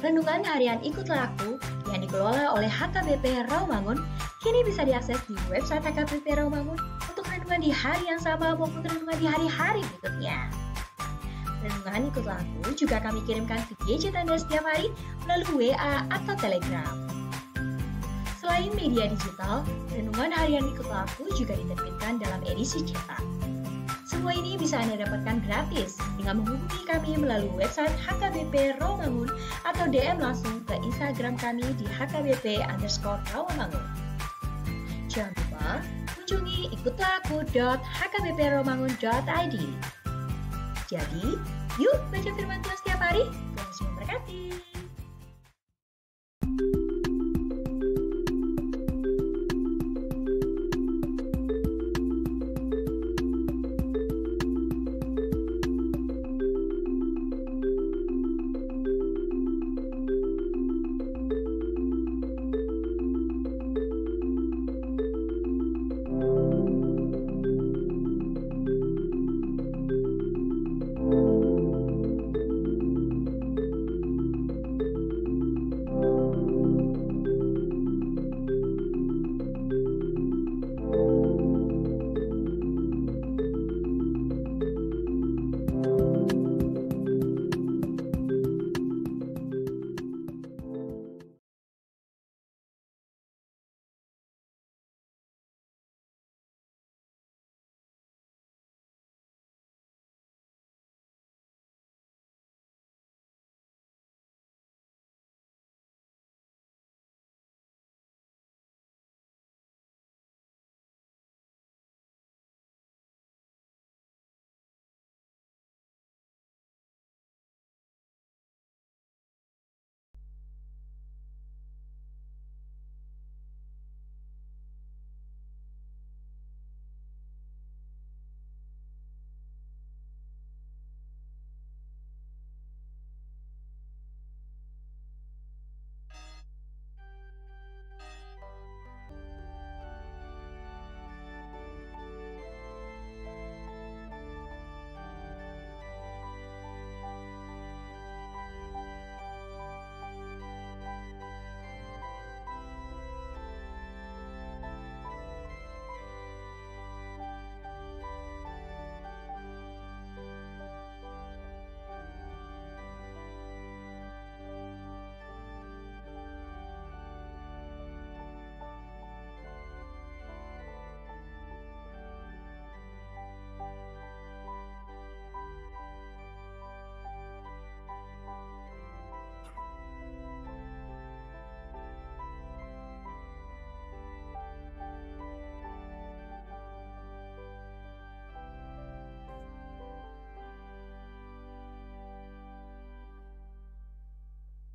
Renungan harian Ikutlah Aku yang dikelola oleh HKBP Rawamangun kini bisa diakses di website HKBP Rawamangun untuk renungan di hari yang sama maupun renungan di hari-hari berikutnya. Renungan Ikutlah Aku juga kami kirimkan ke gadget Anda setiap hari melalui WA atau Telegram. Selain media digital, renungan harian Ikutlah Aku juga diterbitkan dalam edisi cetak. Semua ini bisa Anda dapatkan gratis dengan menghubungi kami melalui website HKBP Rawamangun atau DM langsung ke Instagram kami di HKBP_Rawamangun. Jangan lupa kunjungi ikutlahku.hkbprawamangun.id. Jadi, yuk baca firman Tuhan setiap hari. Tuhan Yesus memberkati.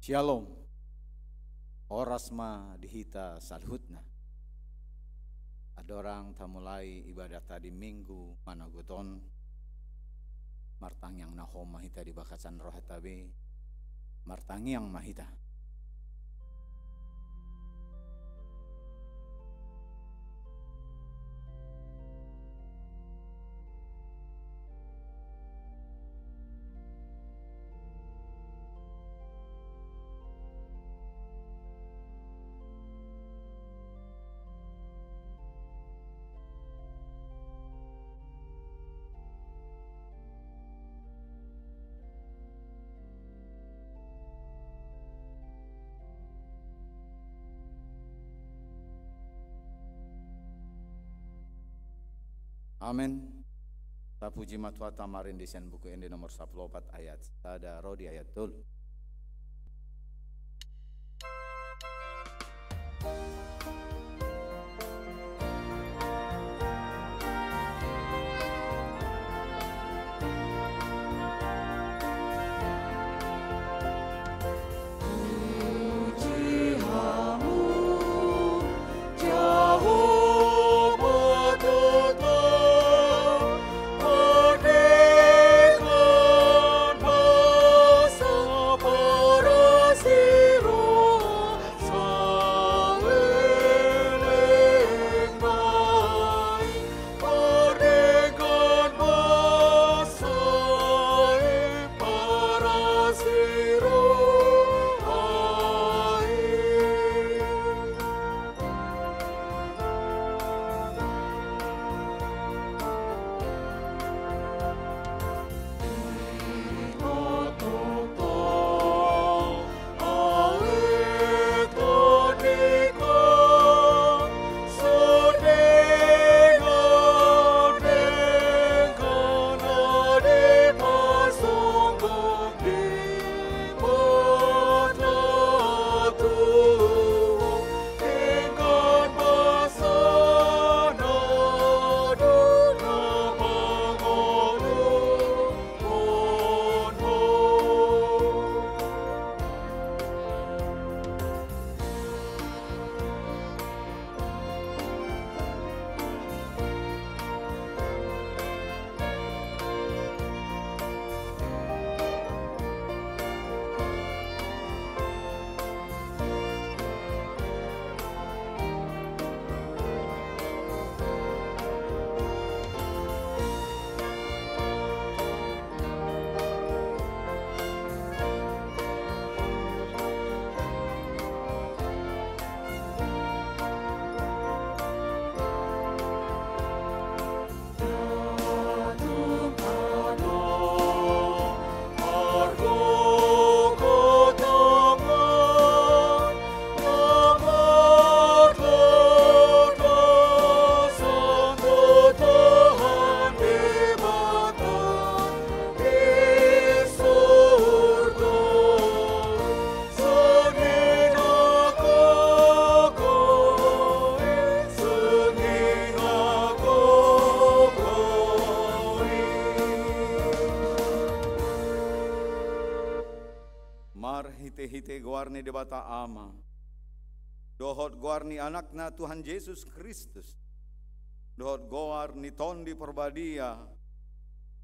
Shalom, orasma dihita salhutna. Ada orang tak mulai ibadat tadi minggu managuton martang yang nahom mahita di bakasan roh tabe martang yang mahita. Amin. Tapuji matwa tamarin desain buku ini nomor 14 ayat. Tada rodi ayat dulu. hite goarni debata ama. Dohot goarni anakna Tuhan Yesus Kristus. Dohot goarni tondi perbadia.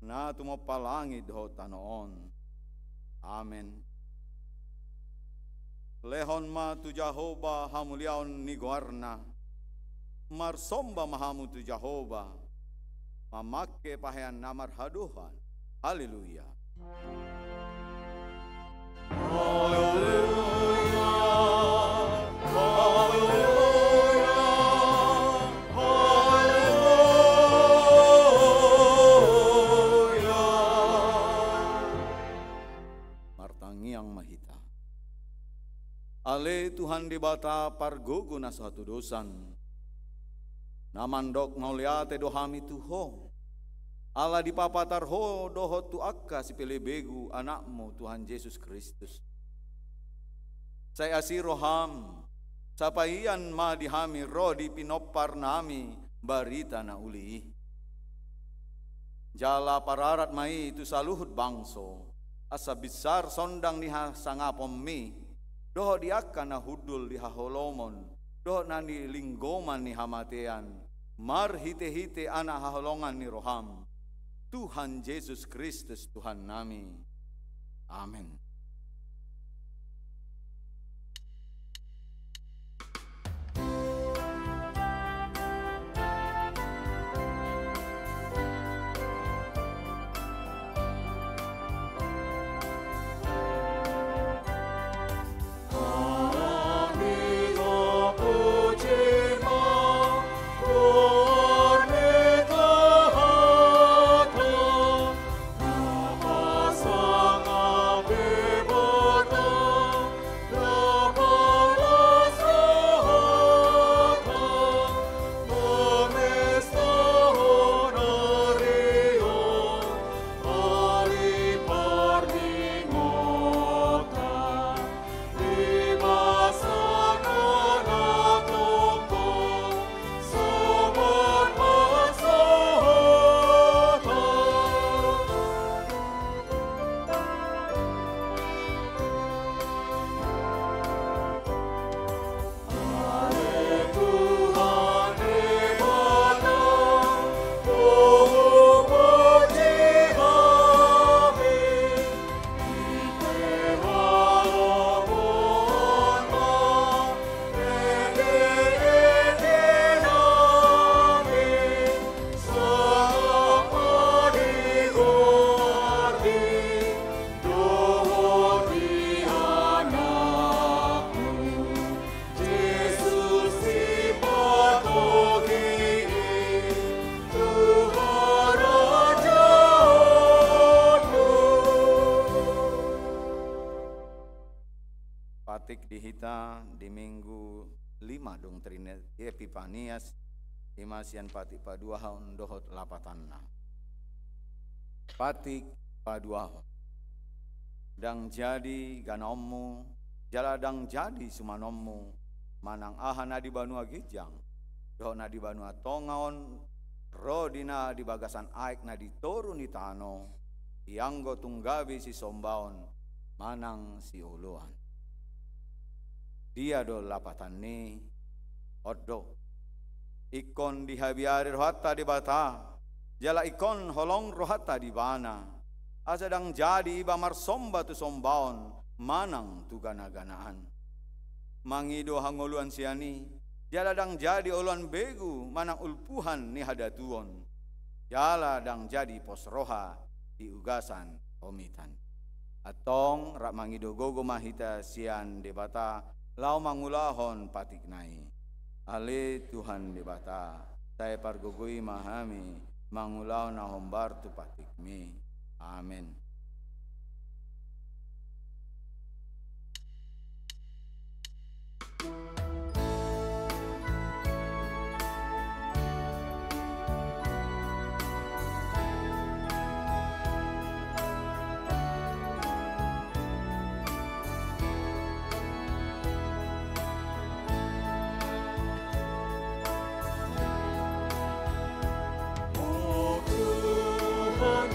Na tumo palangi dohot tanoon. Amen. Lehon ma tu Jehovah hamuliaon ni goarna. Marsomba mahamu tu Jehovah. Mamakke pahean namar haduhan. Haleluya. Haleluya. Haleluya. Haleluya. Martangiang mahita. Ale Tuhan dibata pargogo na suatu dosan. Namandok nauliate dohami tuho. Allah dipapatarho dohot tu akka si pelebegu anakmu Tuhan Yesus Kristus. Saya asih roham, sapaian ma dihami roh di pinopar nami barita na uli. Jala pararat mai itu saluhut bangso, asa besar sondang niha sangapom mi, dohot di akka na hudul di haholomon, dohot nani linggoman ni hamatean, mar hite-hite anak haholongan ni roham. Tuhan Yesus Kristus Tuhan nami. Amin. Di minggu 5 dong Trinity Epifanias imasian patik paduahon dohot lapatanna. Patik paduahon. Dang jadi ganommu, jala dang jadi sumanommu, manang aha na di banua gijang, dohot na di banua tongaon, rodina di bagasan aik na di toru ni tano, ianggo tunggabi si sombaon, manang si uluan. Dia do lapatan ni oddo ikon dihabiari rohata di bata jala ikon holong rohata di bana asadang jadi iba marsomba tu sombaon manang tu gana-ganaan mangido hangoluan siani jala dang jadi uluan begu manang ulpuhan ni hadatuon jala dang jadi pos roha di ugasan omitan atong rak mangido gogo mahita sian di bata lau mangulahon patik nai. Ale Tuhan debata. Saya pargogoi mahami. Mangulau na hombar tu patik mi. Amin.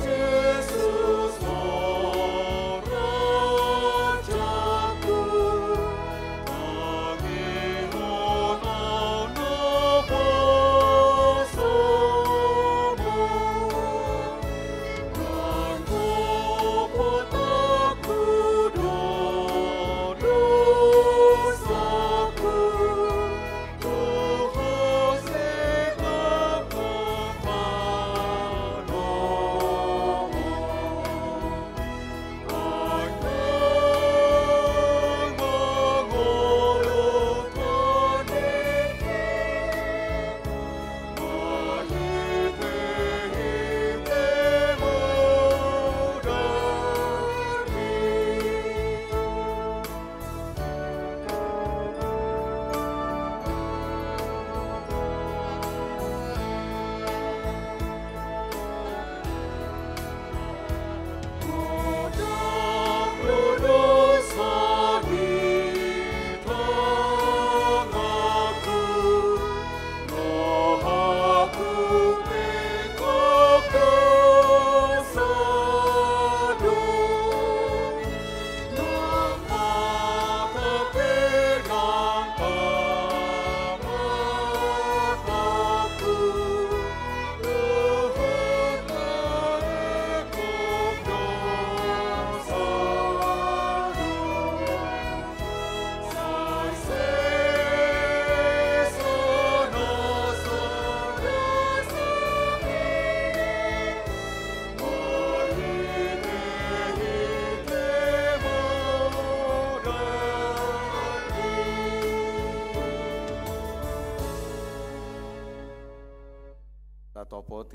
Yesus, Raja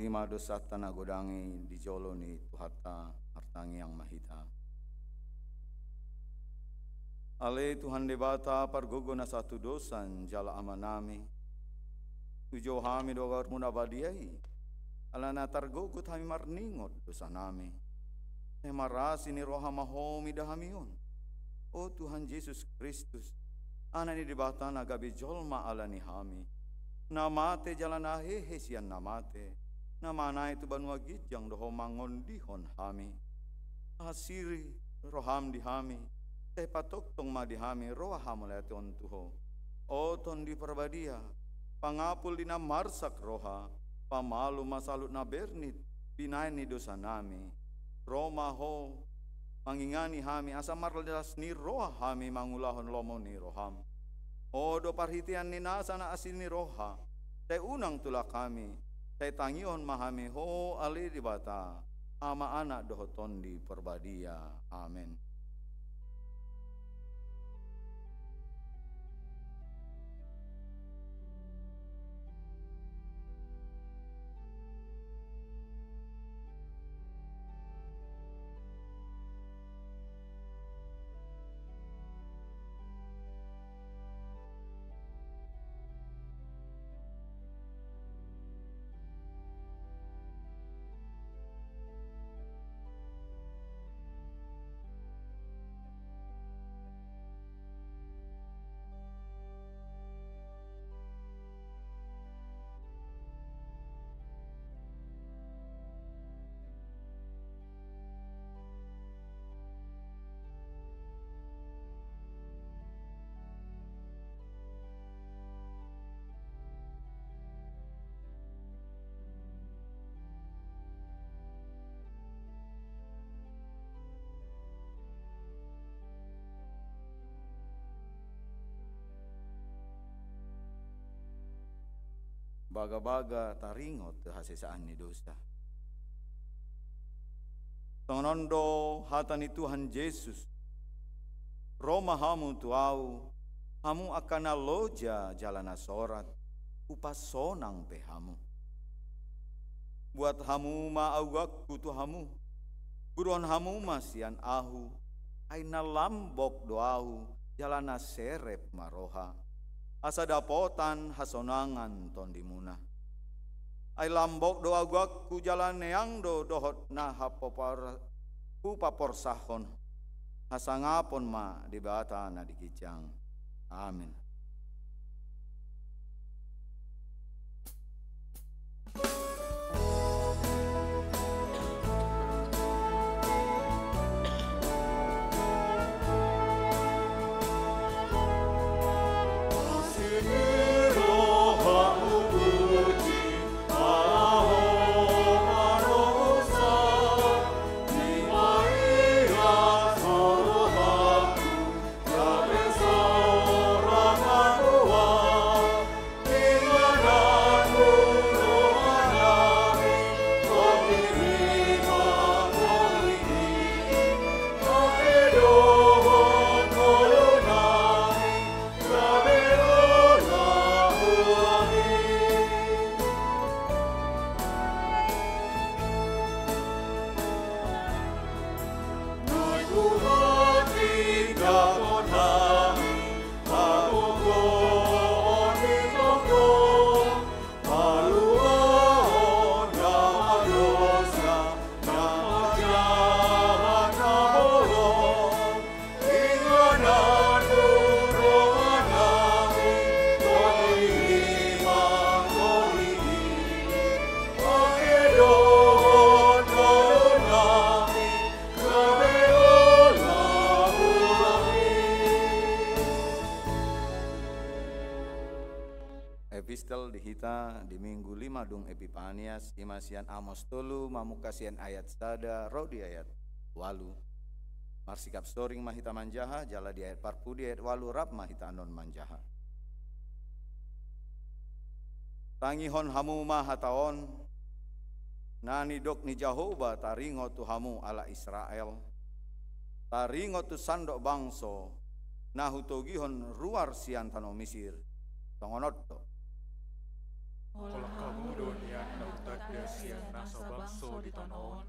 lima dosa tanah godangi di joloni tuhata hartangi yang mahita. Ale Tuhan debata pargogona satu dosan jala amanami. Tujo hami dogar munabadiai. Alana targogut hami marningot dosa nami. Marasi ni roha mahomi dahamion. Oh Tuhan Yesus Kristus, anani debata nagabi jolma alani hami. Namate jalan ahehe sian namate. Namana itu banua gijang doho mangon dihon hami. Asiri roham dihami. Teh patok tong ma dihami roha hamaleton tuho. O ton di perbadia. Pangapul dina marsak roha. Pamalu masalut na bernit. Binaini dosa nami. Roma ho. Mangingani hami asa marledas ni roha hami mangulahon lomo ni roham. O do parhitian ni nasa na asin ni roha. Teh unang tulak kami. Teh tangion mahami ho ali di bata. Ama anak dohoton di perbadia. Amin. Baga-baga taringot te hasesaan ni dosa. Tongonondo hatani Tuhan Yesus. Roma hamu tuau, hamu akana loja jalana sorat, upasonang pehamu. Buat hamu ma awakku tu hamu, buruan hamu masian ahu, aina lambok doahu, jalana serep maroha. Asa dapotan hasonangan tondimuna. Ay lambok doa guak ku jalan neang dohot na hapopar ku paporsahon. Hasangapon ma dibata na dikicang. Amin. Epistel dihita di minggu 5 dung Epipanias imasian Amos tolu mamukasian ayat sada rodi ayat walu marsikap storing mahita manjaha jala di ayat parpu di ayat walu rap mahita anon manjaha tangihon hamu mahataon nani dok ni Jahoba taringo tu hamu ala Israel taringo tu sandok bangso nahutogihon ruar sian tano Misir tongonotto Olah kamu dunia nautat Dasian nasa bangso di tanon,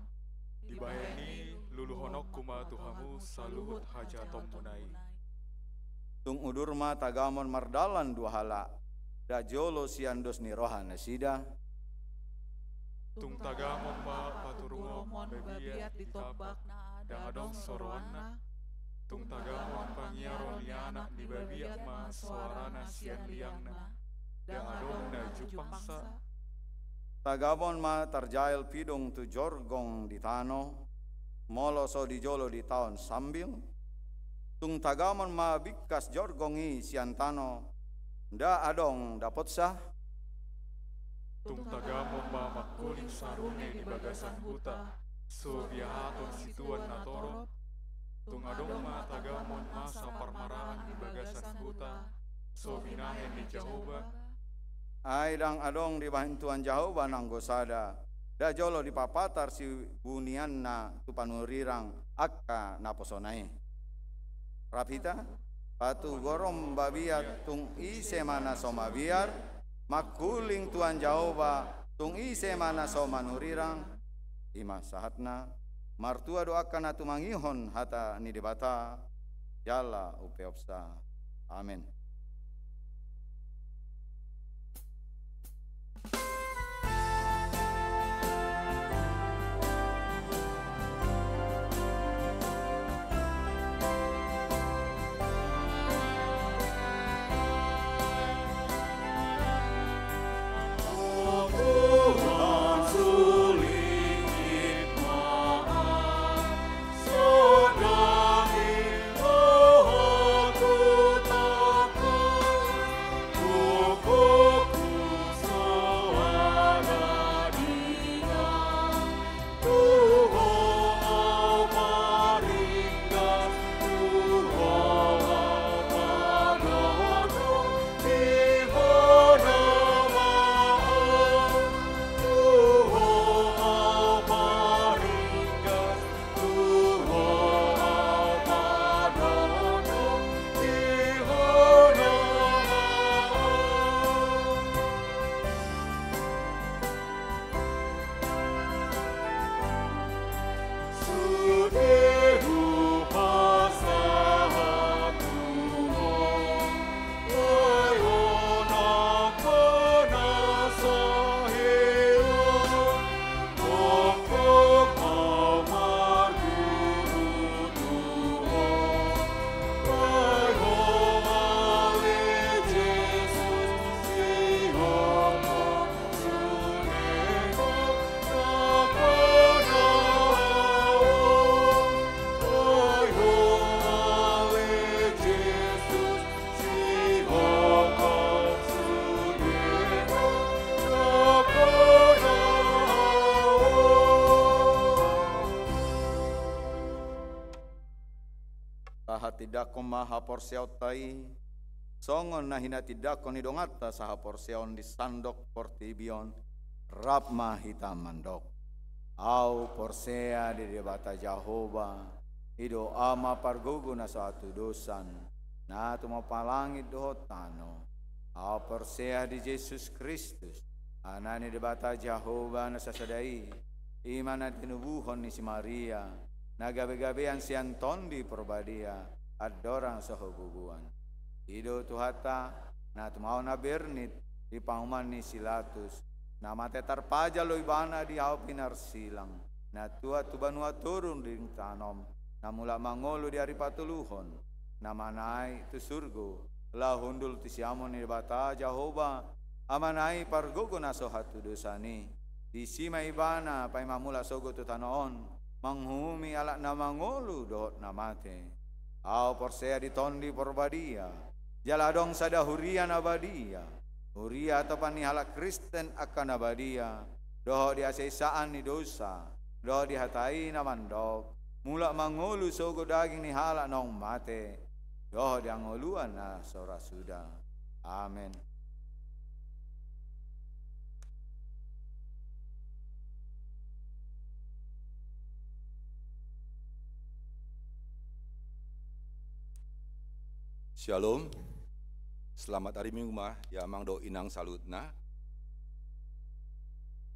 dibayani luluhonok kuma Tuhamu saluhut hajatom munai. Tung udurma tagamon mardalan dua hala, da jolo siandos ni rohana sida. Tung tagamon ma paturungom bebiat ditobak, dangadong soroana. Tung tagamon pangiaron liana di babiat ma suarana sian liangna, dangadong na jupangsa. Tagamon ma tarjail pidung tu jorgong di tano, molo so di jolo di tahun sambil. Tung tagamon ma bikas jorgongi siantano, da adong dapot sah. Tung tagamon ma makuling sarune di bagasan huta, so biahaton situan natorop. Tung adong ma tagamon masa parmaraan di bagasan huta, so binahen di Jahoba. Ay dang adong di bahintuan Jahoba nang gosada, da jolo di papatar si bunian na tu panurirang akka naposonai. Rapita, patu gorom babiat tung ise mana soma biar, makuling tuan Jahoba tung ise mana soma nurirang, ima sahatna, martua doakan atu mangihon hata ni debata, jala upeopsa. Amin. Tidak maha porsiaut tai songon nahina tidak koni dongata saha porsion di sandok portibion rapma hitam mandok au porsea di debata Jahoba ido ama pargugu na suatu dosan na tu mau palangit dohotano au porsea di Yesus Kristus anani debata Jahoba na sasadai imana tinubuhon ni si Maria na gabe-gabean si Anton di Perbadia adorang sahububuan ido tuhata na tumau na bernit di panguman ni Silatus na mate tarpaja lo ibana di hau pinar silang na tua tubanua turun di tanom na mula mangolu di hari patuluhon na manai tu surgo la hundul ti siamon ni bata Jahoba amanai pargogo na sohatu dosani di sima ibana pai mamula sogo tu tanoon manghumi alak na mangolu dohot na mate au porsea di tondi Perbadia jaladong sada huria nabadia huria atau pani halak Kristen akan nabadia doh di asesaan ni dosa doh di hatai na mandok mula mangolu sogo daging ni halak nong mate doh di angoluan na sora sudah amin. Shalom, selamat hari Minggu mah, ya mang do inang salutna.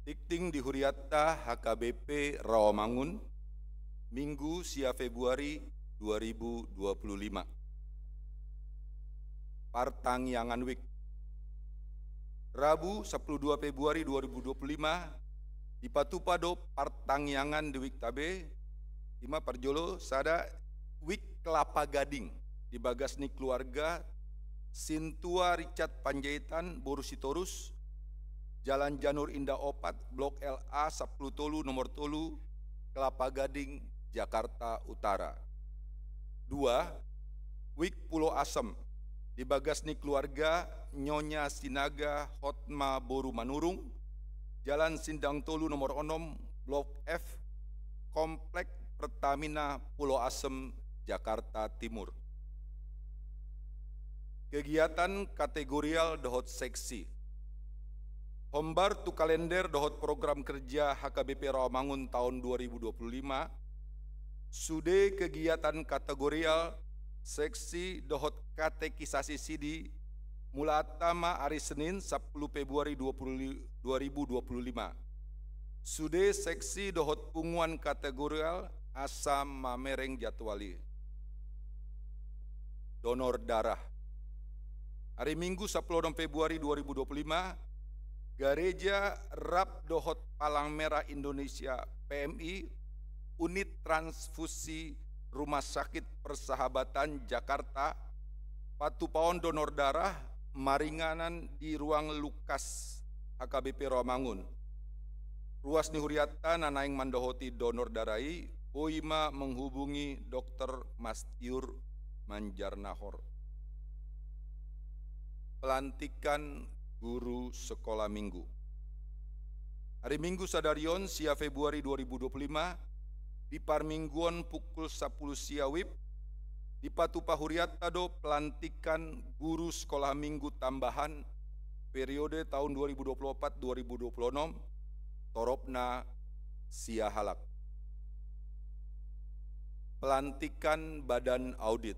Tikting di Huriatta HKBP Rawamangun, Minggu sia Februari 2025. Partangyangan Week. Rabu 12 Februari 2025 di Patupado Partangyangan di Week Tabe, Ima Parjolo sada Week Kelapa Gading di Bagasni Keluarga, Sintua Richard Panjaitan Borusitorus, Jalan Janur Indah Opat, Blok LA 10 Tolu nomor Tolu, Kelapa Gading, Jakarta Utara. 2. Week Pulau Asem di Bagasni Keluarga, Nyonya Sinaga Hotma Boru Manurung, Jalan Sindang Tolu nomor 6, Blok F, Komplek Pertamina Pulau Asem, Jakarta Timur. Kegiatan kategorial dohot seksi. Hombar tu kalender dohot program kerja HKBP Rawamangun tahun 2025, sude kegiatan kategorial seksi dohot katekisasi sidi mula atama hari Senin 10 Februari 2025. Sude seksi dohot punguan kategorial asam mamereng jadwali. Donor darah. Hari Minggu 10 Februari 2025, Gereja Rap Dohot Palang Merah Indonesia PMI, Unit Transfusi Rumah Sakit Persahabatan Jakarta, patupaon donor darah maringanan di ruang Lukas HKBP Rawamangun. Ruas ni Huriatta nanaing mandohoti donor darai, Boima menghubungi Dr. Mastiur Manjarnahor. Pelantikan guru sekolah minggu. Hari Minggu sadarion sia Februari 2025 di Parmingguan pukul 10 sia WIB di Patupa Huriatta do pelantikan guru sekolah minggu tambahan periode tahun 2024-2026 Toropna sia halak. Pelantikan badan audit.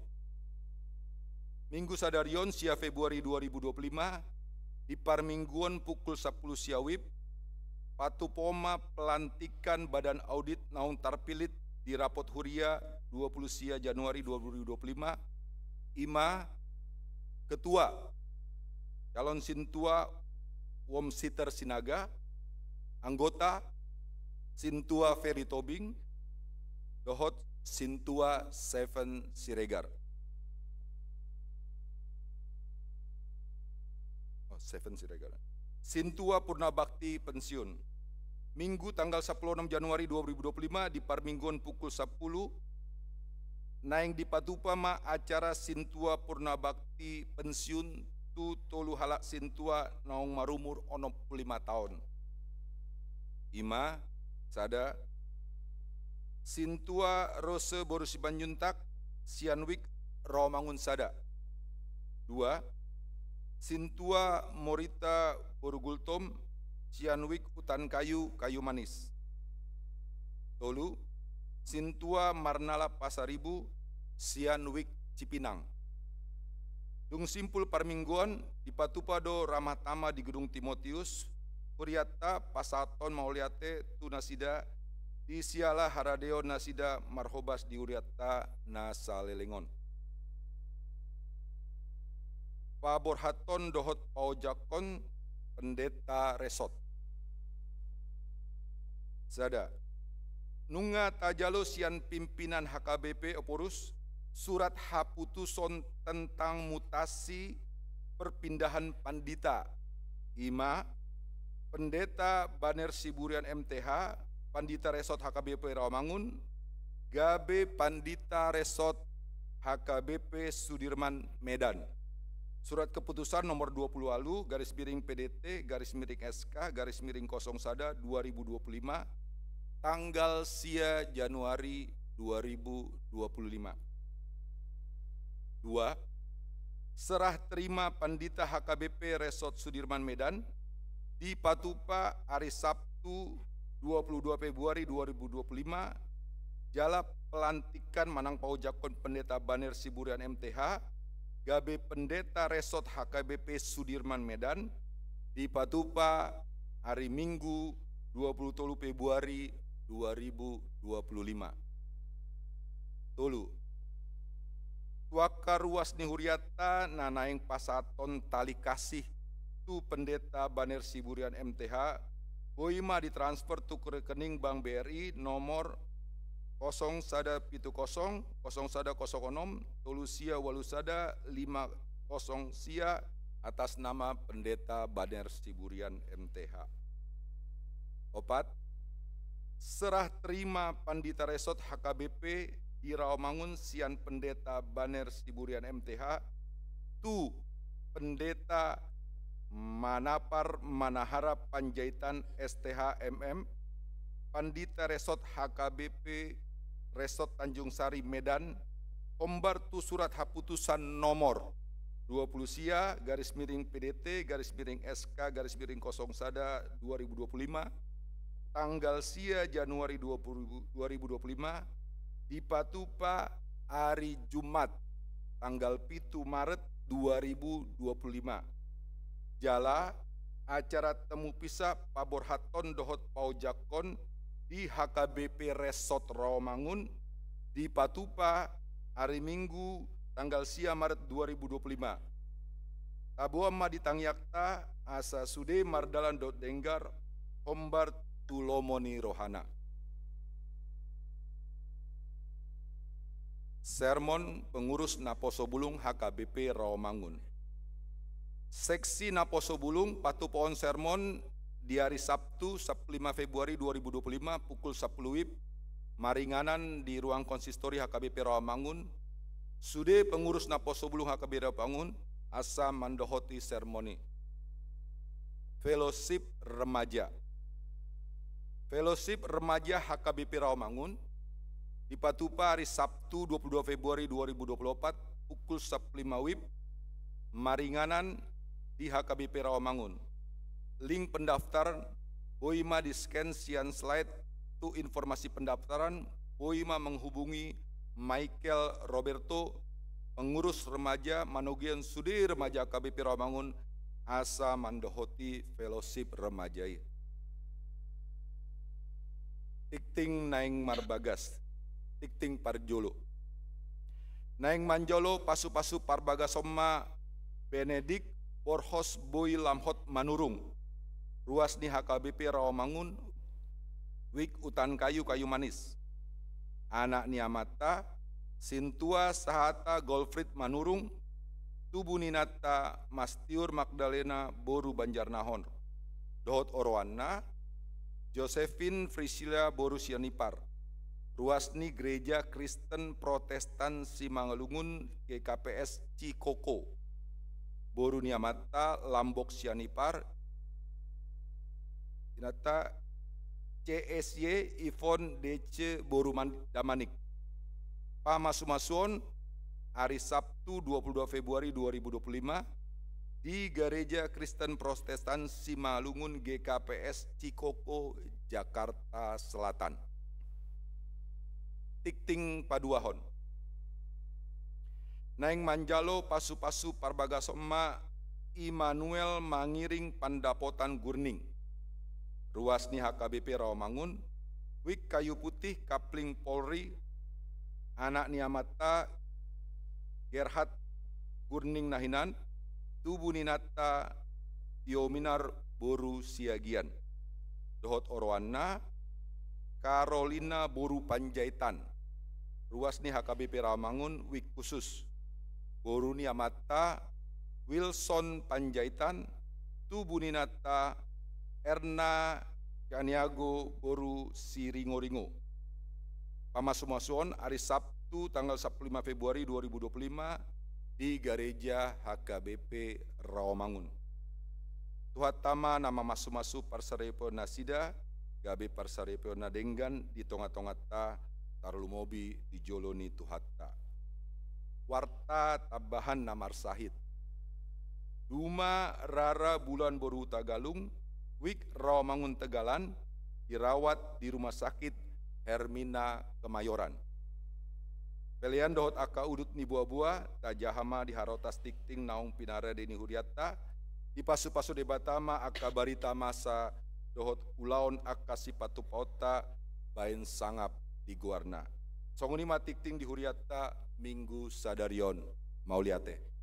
Minggu sadarion sia Februari 2025 di Parmingguan pukul 10 sia WIB, Patupoma pelantikan badan audit naung tarpilit di Rapot Huria 20 sia Januari 2025, Ima, Ketua, Calon Sintua Womsiter Sinaga, Anggota Sintua Ferry Tobing, Dohot Sintua Seven Siregar. Seven Siregar. Sintua Purnabakti pensiun. Minggu tanggal 16 Januari 2025 di Parmingguan pukul 10 naing di Patupama acara Sintua Purnabakti pensiun tu tolu halak Sintua naung marumur 65 tahun. Ima sada Sintua Rose Borusi Banjuntak Sianwik Rawamangun sada. 2. Sintua Morita Borugultom, Sianwik Hutan Kayu, Kayu Manis. Tolu, Sintua Marnala Pasaribu, Sianwik Cipinang. Dung simpul Parmingguan di Patupado Ramah Tama di Gedung Timotius, Huriatta Pasaton Mauliate Tunasida di Siala Haradeo Nasida Marhobas di Huriatta Nasalelengon. Paborhaton dohot paujakon pendeta resort. Sada. Nunga tajalo sian pimpinan HKBP Oporus surat haputuson tentang mutasi perpindahan pandita. Ima pendeta Baner Siburian MTH, pandita resort HKBP Rawamangun, Gabe pandita resort HKBP Sudirman Medan. Surat keputusan nomor 20 ALU garis miring PDT garis miring SK garis miring 0 sada 2025 tanggal sia Januari 2025. 2. Serah terima pandita HKBP Resort Sudirman Medan di Patupa hari Sabtu 22 Februari 2025 jala pelantikan manang paujakon pendeta Baner Siburian MTH Gabe pendeta Resort HKBP Sudirman Medan di Patupa hari Minggu 23 Februari 2025. Tolu. Tuaka ruas ni huriata nanaing pasaton tali kasih tu pendeta Baner Siburian MTH boima ditransfer tu ke rekening Bank BRI nomor 0170 0106 Tolusia Walusada 50 Sia atas nama pendeta Baner Siburian MTH. Opat, serah terima Pandita Resort HKBP di Rawamangun sian pendeta Baner Siburian MTH tu pendeta Manapar Manaharap Panjaitan STH MM Pandita Resort HKBP Resort Tanjung Sari Medan ombar tu surat haputusan nomor 20 Sia garis miring PDT garis miring SK garis miring 0 Sada 2025 tanggal Sia Januari 2025 di Patupa hari Jumat tanggal 7 Maret 2025. Jala acara temu pisah pabor haton dohot paujakon di HKBP Resort Rawamangun di Patupa hari Minggu tanggal Sia Maret 2025. Tabuama di Tangyakta asa sude mardalan dot denggar ombar tulomoni rohana. Sermon pengurus Naposo Bulung HKBP Rawamangun. Seksi Naposo Bulung patu pohon sermon di hari Sabtu 5 Februari 2025 pukul 10 WIB maringanan di ruang konsistori HKBP Rawamangun. Sude pengurus Naposo Bulung HKBP Rawamangun asa mandohoti sermoni. Fellowship Remaja. Fellowship Remaja HKBP Rawamangun di Patupa hari Sabtu 22 Februari 2024 pukul 15 WIB maringanan di HKBP Rawamangun. Link pendaftaran boima di scan sian slide tu informasi pendaftaran boima menghubungi Michael Roberto pengurus remaja Manogian Sudi Remaja HKBP Rawamangun asa mandohoti fellowship remaja. Tikting naing marbagas Tikting Parjolo. Naing Manjolo pasu-pasu Parbagasoma Benedik Borhos Boy Lamhot Manurung. Ruas ni HKBP Rawamangun Wik Utan Kayu Kayu Manis. Anak ni Amata Sintua Sahata Golfrit Manurung Tubuninata Mastiur Magdalena Boru Banjarnahon. Dohot Orwana Josephine Frisila Boru Sianipar. Ruasni Gereja Kristen Protestan Simangalungun GKPS Cikoko. Boru Niamata Lambok Sianipar. Inata CSY Ivon DC Boru Damanik. Pamasumasuon hari Sabtu 22 Februari 2025 di Gereja Kristen Protestan Simalungun GKPS Cikoko Jakarta Selatan. Tikting Paduahon. Naing Manjalo pasu-pasu Parbagasoma Immanuel Mangiring Pandapotan Gurning. Ruas ni HKBP Rawamangun Wik Kayu Putih Kapling Polri. Anak ni Amata Gerhard Gurning Nahinan Tubuninata Yominar Boru Siagian. Dohot Orwana Carolina Boru Panjaitan. Ruas ni HKBP Rawamangun Wik khusus. Boru ni Amata Wilson Panjaitan Tubuninata Erna Kaniago Boru Siringo-ringo. Pamasumasuon hari Sabtu tanggal 15 Februari 2025 di Gereja HKBP Rawamangun. Tuhatama nama masu-masu Parsarepo Nasida Gabe Parsarepo Nadenggan di tonga-tongata Tarlumobi di Joloni Tuhatta. Warta Tabahan Namar Sahid. Duma Rara Bulan Boru Tagalung Wik Rawamangun Tegalan dirawat di Rumah Sakit Hermina Kemayoran. Pelian dohot aka udut ni buah-buah tajahama di harotas tikting naung pinara deni huriata di pasu-pasu debatama aka barita masa dohot ulaon akasi patupauta bain sangap di guarna. Songuni matikting di huriata Minggu Sadarion Mauliate.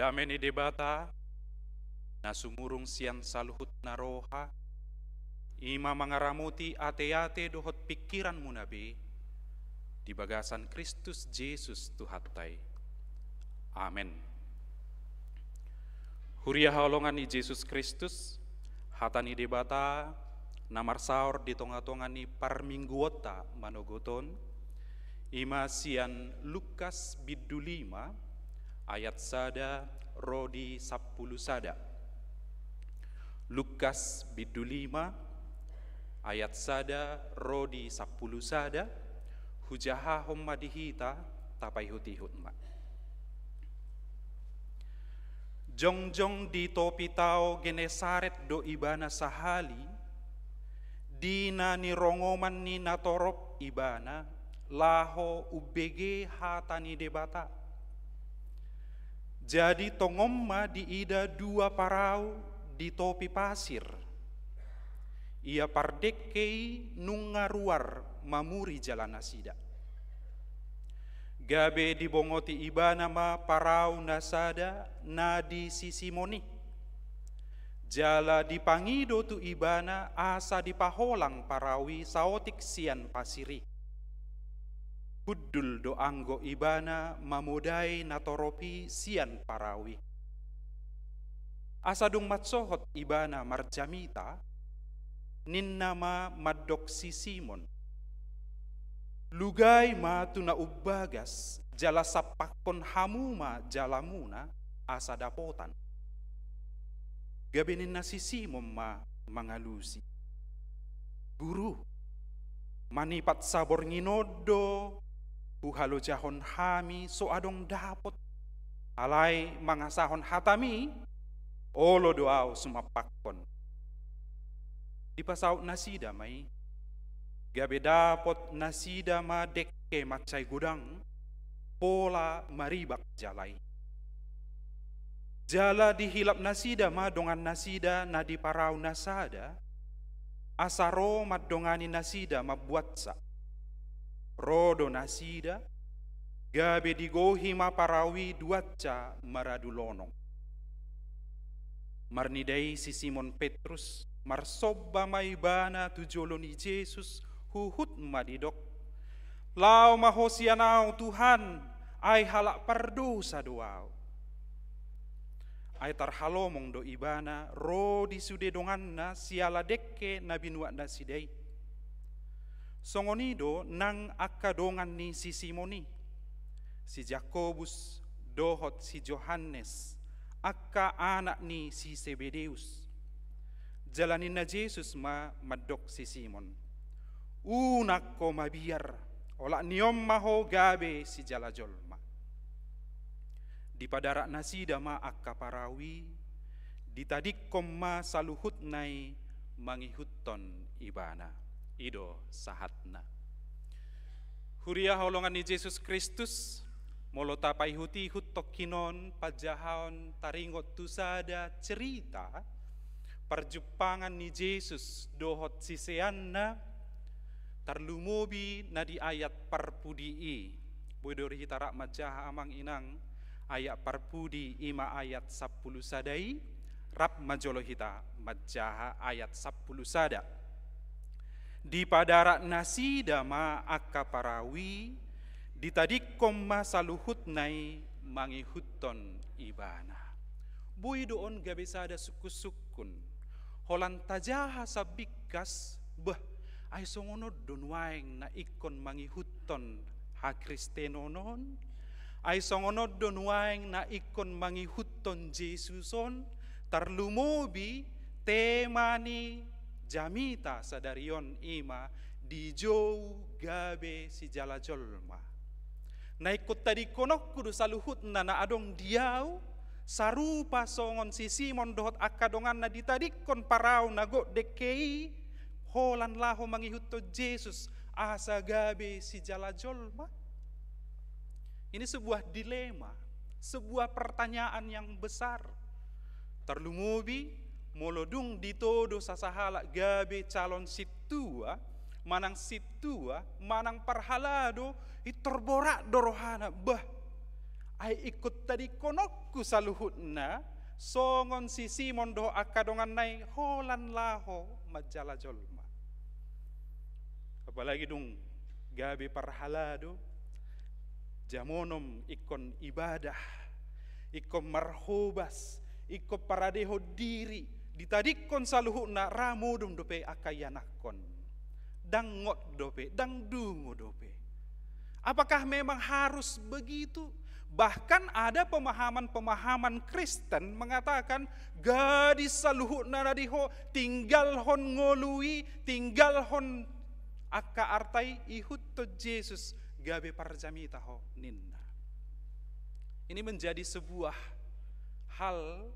dameni debata na sumurung sian saluhut na roha, ima mangaramuti ate-ate dohot pikiran munabe, di bagasan Kristus Yesus Tuhatai. Amen. Huria haolongan ni Yesus Kristus, hatani debata, namar saur di tonga-tonga ni parmingguota manogoton, ima sian Lukas bidu 5, ayat sada rodi 10 sada. Lukas bidu 5, ayat sada rodi 10 sada, hujaha homma dihita tapai hutihut ma. Jongjong di topi tao Genesaret do ibana sahali, dina ni rongoman ni natorop ibana, laho ubege hatani debata. Jadi tongomma di ida 2 parau di topi pasir. Ia pardekei nungaruar mamuri jalan nasida. Gabe dibongoti ibana ma parau nasada na di sisimoni. Jala dipangido tu ibana asa dipaholang parawi saotik sian pasiri. Huddul do anggo ibana mamudai natoropi sian parawi. Asadung matsohot ibana marjamita, ninnama madok si Simon. Lugai ma tuna ubagas, jala sapakon hamuma jalamuna asa dapotan. Gabinin na si Simon ma mangalusi. Guru, manipat sabor nginodo, buhalo jahon hami so adong dapot. Alay mangasahon hatami, olo doaw sumapakon. Di pasaw nasida may, gabe dapot nasida ma dekke macay gudang, pola maribak jalay. Jala dihilap nasida ma dongan nasida na di parau nasada, asaro madongani nasida mabuatsa. Rodo nasida, gabe digohi ma parawi duatca maradulonong. Marnidai si Simon Petrus, marsobba maibana tujolo ni Jesus, huhut madidok. Lau mahosianau Tuhan, ay halak pardosa doaw. Ay tarhalomong do ibana, ro di sude donganna siala dekke na binuat na sidai. Songonido nang akadongan ni si Simoni, si Jakobus, dohot si Johannes, akka anak ni si Zebedeus. Jalanin na Jesus ma madok si Simon. Unak ko mabiyar, ola niyom maho gabe si jalajolma. Di padarak nasida ma akka parawi, ditadik ma saluhut nai mangihutton ibana. Ido sahatna. Huria holongan ni Jesus Kristus, molo tapai huti hutok kinon pajahon taringot tusada cerita perjupangan ni Jesus dohot siseanna tarlumobi na di ayat parpudii. Bodori hitarak majaha amang inang ayat parpudi ima ayat 10 sadai, rap majolo hita majaha ayat 10 sada. Di padarak nasida ma akka parawi, ditadikom ma saluhut nai mangihutton ibana. Bui doon gabe sada sukus-sukun, holan tajaha sabikas, bah ay songonod don waeng na ikon mangihutton ha Kristenonon, ay songonod don waeng na ikon mangihutton Jesuson, tarlumobi tema ni jamita sadarion ima di jow gabe si jalajolma. Naikot tadi konok kudu saluhut na adong diaw, sarupa songon si Simon dohot akadongan na ditadikon parau nago dekei, holan laho mangihutto Jesus asa gabe si jalajolma. Ini sebuah dilema, sebuah pertanyaan yang besar. Terlumubi molodung ditodo sasahala gabe calon situa, manang parhalado itorborak dorohana bah ai ikut tadi konokku saluhutna songon si Simon do akadongan nai holan laho majala jolma. Apalagi dong gabe parhalado jamonom ikon ibadah, ikon marhobas, ikon paradeho diri, ditadikon saluhuna ramodum dope akayanakon, dangot dope, dang dungo dope. Apakah memang harus begitu? Bahkan ada pemahaman-pemahaman Kristen mengatakan gadis saluhuna nadiho tinggal hon ngolui, tinggal hon aka artai ihut to Yesus gabe parjamita ho ninna. Ini menjadi sebuah hal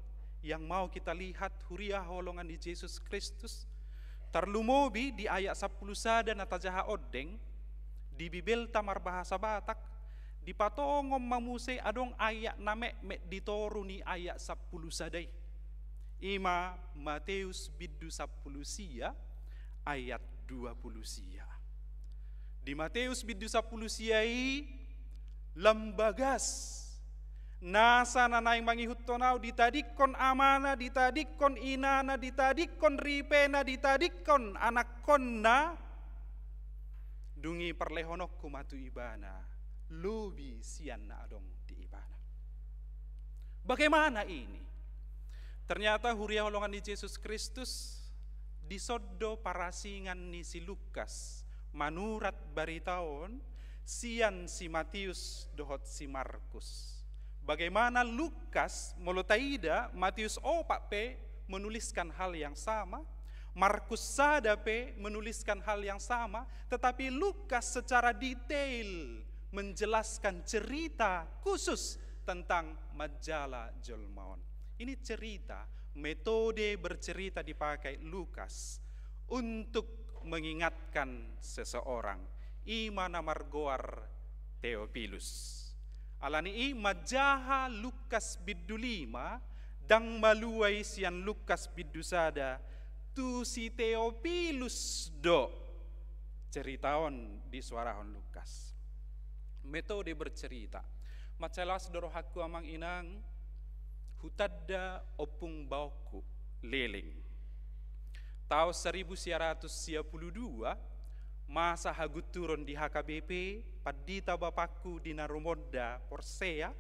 yang mau kita lihat huriah holongan di Yesus Kristus. Terlumobi di ayat 10 sada natajaha odeng di Bibel tamar bahasa Batak di patongom mamuse adong ayat name me ditoruni ayat 10 sadai. Ima Matius biddu 10 sia ayat 20 sia. Di Matius biddu 10 siai lembagas nasa nanay mangihut tonaw ditadikon amana, ditadikon inana, ditadikon ripena, ditadikon anakon na dungi perlehonok kumatu ibana lubi sian na adong di ibana. Bagaimana ini? Ternyata huriah holongan di Yesus Kristus disodo parasingan ni si Lukas manurat baritaon sian si Matius dohot si Markus. Bagaimana Lukas molotaida Matius opak pe menuliskan hal yang sama, Markus sada pe menuliskan hal yang sama, tetapi Lukas secara detail menjelaskan cerita khusus tentang majala Jolmaon. Ini cerita, metode bercerita dipakai Lukas untuk mengingatkan seseorang. Imana margoar Theophilus. Alani majaha Lukas biddu 5 dang maluai sian Lukas biddu sada tu si Theophilus do ceritaon di suarahon Lukas. Metode bercerita. Macalas dorohaku amang inang hutadda opung bauku leling. Tahun 1952 masa hagut turun di HKBP padita bapakku di Narumoda Porsea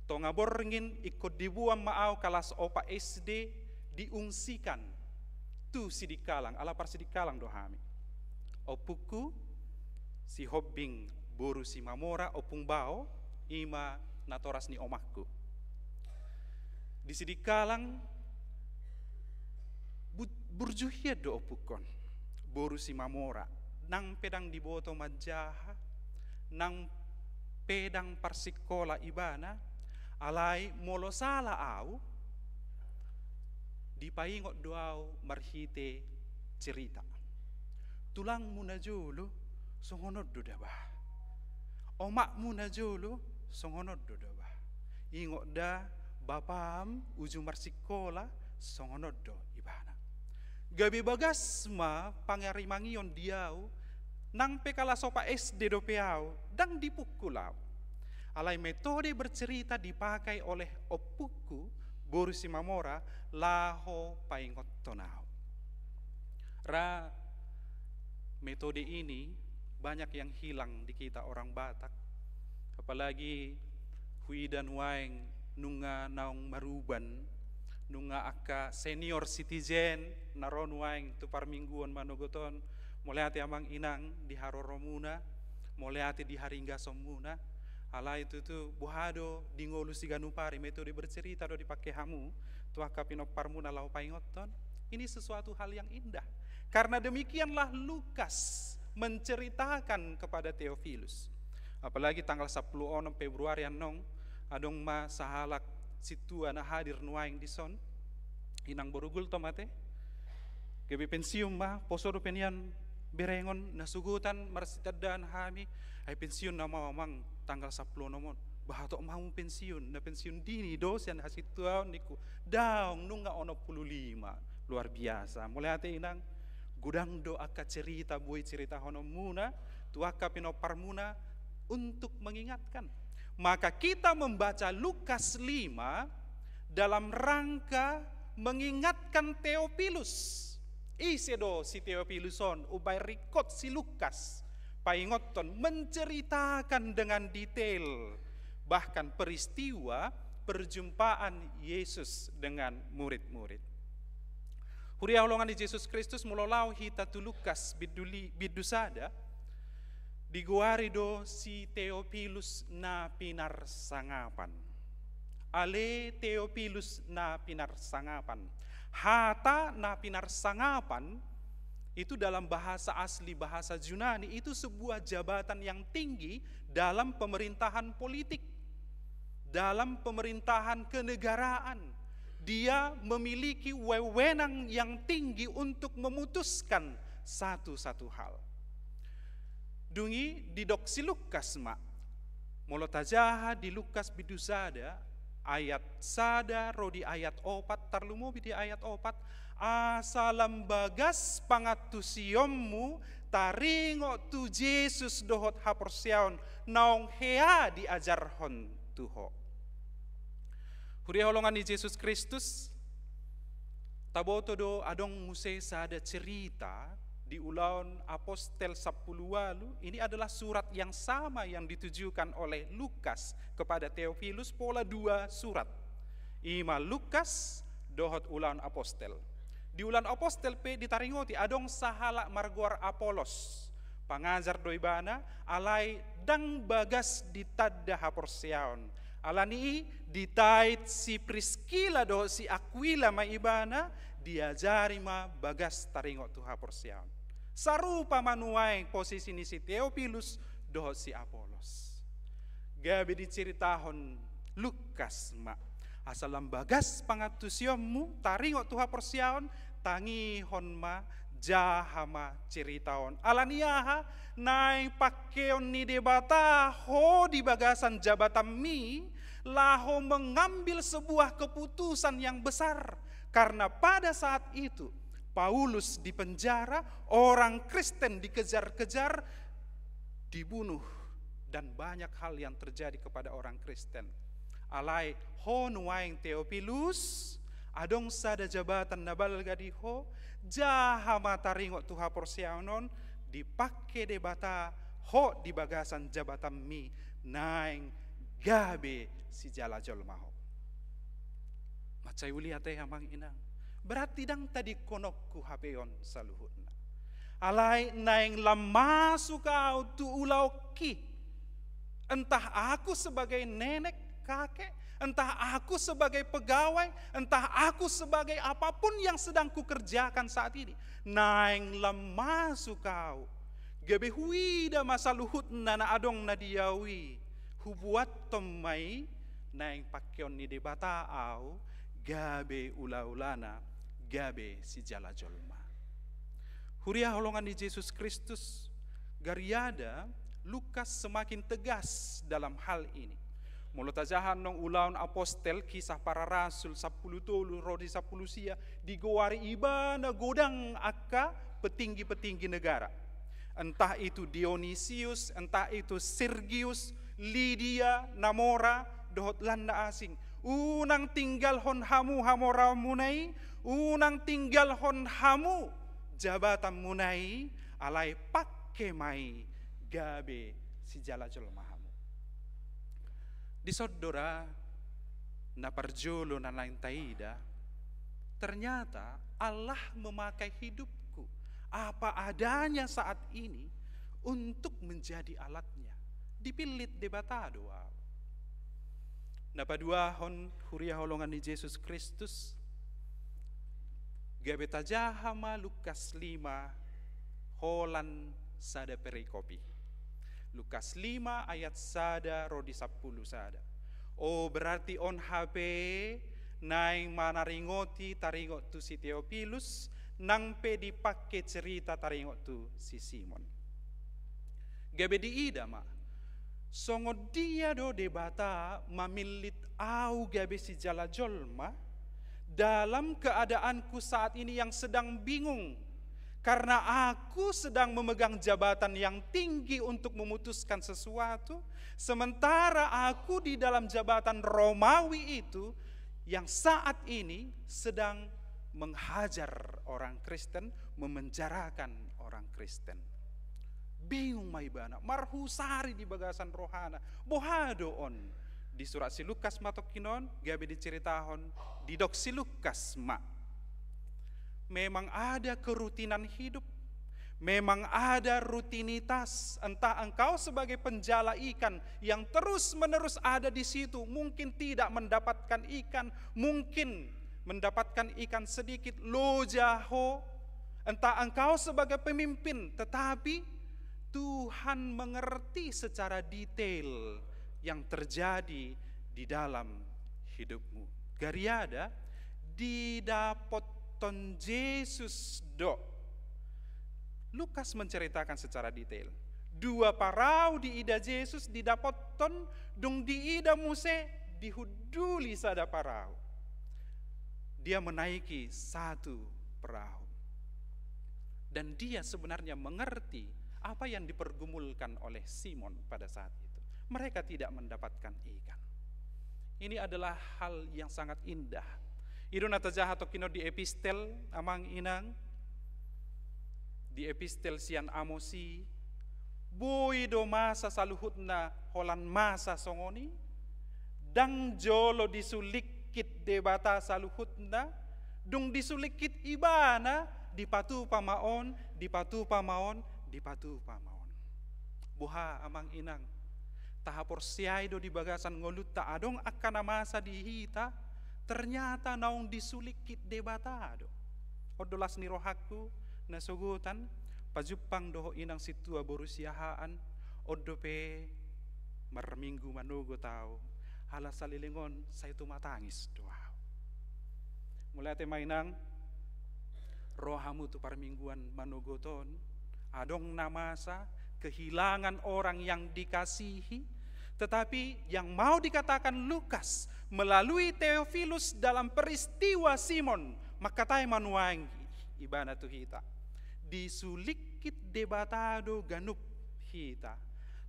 tonga borngin ikut dibuang maau kelas opa SD diungsikan tu sidikalang ala par sidikalang dohami opuku si hobbing boru si mamora opung bao ima natoras ni omakku di sidikalang burjuhia do opukon boru si mamora nang pedang diboto majaha nang pedang parsikola ibana alai molosala au dipaingot doau marhite cerita tulang munajulu songonod do dabah omak munajulu songonod do dabah ingot da bapam ujung marsikola songonod do ibana gabi bagas ma pangarimangion diau nang pekala sopa SD do peau dang dipukulau. Alai metode bercerita dipakai oleh opuku boru si mamora laho paingot tonau. Ra metode ini banyak yang hilang di kita orang Batak. Apalagi hui dan waeng nunga naung maruban nunga aka senior citizen naron waeng tu parmingguan manogoton mulai hati amang inang di haroromuna mulai hati di haringga somuna ala itu tu buhado di ngolu siganupari metode bercerita do dipakai hamu tu akapino parmuna lau paingoton. Ini sesuatu hal yang indah karena demikianlah Lukas menceritakan kepada Theophilus. Apalagi tanggal 10 Februari anong adong ma sahalak situ anak hadir nuaing di son inang borugul tomate kebe pensiun ma posoro penian berengon nasugutan marsitadan hami ay pensiun na mamang tanggal 10 nomon bahato mau pensiun na pensiun dini dosen hasituaw niku daong nunga ono 15 luar biasa mulai ate inang gudang do aka cerita buai cerita hono muna tuaka pino parmuna untuk mengingatkan maka kita membaca Lukas 5 dalam rangka mengingatkan Theophilus. Isedo si Theophiluson ubay rikot si Lukas paingoton menceritakan dengan detail bahkan peristiwa perjumpaan Yesus dengan murid-murid. Huria holongan di Yesus Kristus mulolau hita tu Lukas bidusada diguarido si Theophilus na pinarsangapan. Ale Theophilus na pinarsangapan. Hata na pinarsangapan itu dalam bahasa asli bahasa Yunani itu sebuah jabatan yang tinggi dalam pemerintahan politik, dalam pemerintahan kenegaraan. Dia memiliki wewenang yang tinggi untuk memutuskan satu-satu hal. Dungi di doksi Lukas mak, molotajaha di Lukas bidusada ayat sada rodi ayat 4 tarlumo di ayat 4 asalam bagas pangatusiommu taringo tu Yesus dohot haporsiaon naong hea diajarhon tuho. Huria holongan di Yesus Kristus taboto do adong muse sada cerita di Ulaun Apostel 10 walu. Ini adalah surat yang sama yang ditujukan oleh Lukas kepada Theophilus, pola 2 surat. Ima Lukas dohot Ulaun Apostel. Di Ulaun Apostel pe ditaringoti adong sahala marguar Apolos. Pangajar doibana alai dang bagas ditadda haporsiaon. Alani ditait si Priscilla do si Aquila maibana diajari ma bagas taringot tu haporsiaon. Sarupa manuai posisi ni si Theophilus dohot si Apolos. Gabi diceritahon Lukas mak asalam bagas pangatusiommu taringot tu haporsiaon tangihon ma jahama ceritaon alaniaha naik pakeon ni debata ho di bagasan jabatan mi laho mengambil sebuah keputusan yang besar karena pada saat itu Paulus di penjara, orang Kristen dikejar-kejar, dibunuh dan banyak hal yang terjadi kepada orang Kristen. Alai ho nuaing Theophilus adong sada jabatan nabal gadiho jaha mataringot tuha porsianon dipake debata ho di bagasan jabatan mi naing gabe si jala jolmaho. Macai uli ate hamang inang. Berarti dang tadi konokku hapeon saluhutna. Alai naing lamasu kau tu ulau ki. Entah aku sebagai nenek kakek, entah aku sebagai pegawai, entah aku sebagai apapun yang sedang kukerjakan saat ini. Naing lamasu kau. Gebe huida masaluhutna na adong na diawi. Hubuat tomai naing pakeon ni debata au gabe ula-ulana. Gabe si jala jolma. Huria holongan di Yesus Kristus gariada Lukas semakin tegas dalam hal ini. Molotajahan nong Ulaun Apostel kisah para rasul 10 tolu rodi 10 sia digowari ibana godang akka petinggi-petinggi negara. Entah itu Dionysius, entah itu Sergius, Lydia, Namora, dohot landa asing. Unang tinggal hon hamu hamora munai, unang tinggal hon hamu jabatan munai, alai pakke mai gabe si jala jolmahamu. Di sodora na parjolo na lain taida, ternyata Allah memakai hidupku apa adanya saat ini untuk menjadi alatnya. Dipilit debatado. Napadua hon huria holongan di Yesus Kristus gabeta jahama Lukas 5 holan sada perikopi. Lukas 5 ayat sada rodi 10 sada. Oh berarti on HP naing manaringoti taringot tu si Theophilus nang pe dipake cerita taringot tu si Simon. Gabe di ida ma songo dia do debata mamilit au gabe si jala jolma dalam keadaanku saat ini yang sedang bingung Karena aku sedang memegang jabatan yang tinggi untuk memutuskan sesuatu, sementara aku di dalam jabatan Romawi itu yang saat ini sedang menghajar orang Kristen, memenjarakan orang Kristen. Bingung maibana, marhusari di bagasan rohana, bohadoon. Di surat si Lukas matokinon, gabi diceritahon, di dok si Lukas mak. Memang ada kerutinan hidup, memang ada rutinitas. Entah engkau sebagai penjala ikan yang terus-menerus ada di situ, mungkin tidak mendapatkan ikan, mungkin mendapatkan ikan sedikit, lo jaho. Entah engkau sebagai pemimpin, tetapi Tuhan mengerti secara detail yang terjadi di dalam hidupmu. Gariada didapot ton Yesus do. Lukas menceritakan secara detail. Dua parau di ida Yesus didapot ton dung di ida Muse dihuduli sada parau. Dia menaiki satu perahu. Dan dia sebenarnya mengerti apa yang dipergumulkan oleh Simon pada saat itu. Mereka tidak mendapatkan ikan. Ini adalah hal yang sangat indah. Idun atajaha tokino di epistel amang inang, di epistel sian amosi, boy do masa saluhutna holan masa songoni, dang jolo disulikit debata saluhutna, dung disulikit ibana, dipatu pamaon, dipatu pamaon, dipatu pamaon. Buha amang inang, tahapor siaido di bagasan ngolut ta adong akana masa dihita, ternyata naung disulikit debatado. Odolas ni rohaku nasugutan pajupang doho inang situa borusiahaan odope marminggu manugo tau hala salilingon saya tu matangis doa. Mulai te mainang rohamu tu parmingguan manugoton adong namasa kehilangan orang yang dikasihi, tetapi yang mau dikatakan Lukas melalui Theophilus dalam peristiwa Simon makatai manuangi ibana tu hita disulikit debatado ganup hita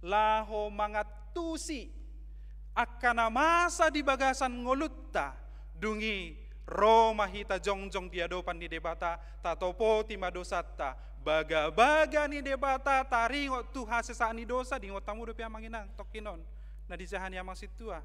laho mangatusi akana masa di bagasan ngolutta dungi Roma hita jongjong diadopan di debata tatopo timadosata baga-baga ni debata taringot tu hasesaan ni dosa di ngotamu do piamanginang tokinon na dijahani amang situa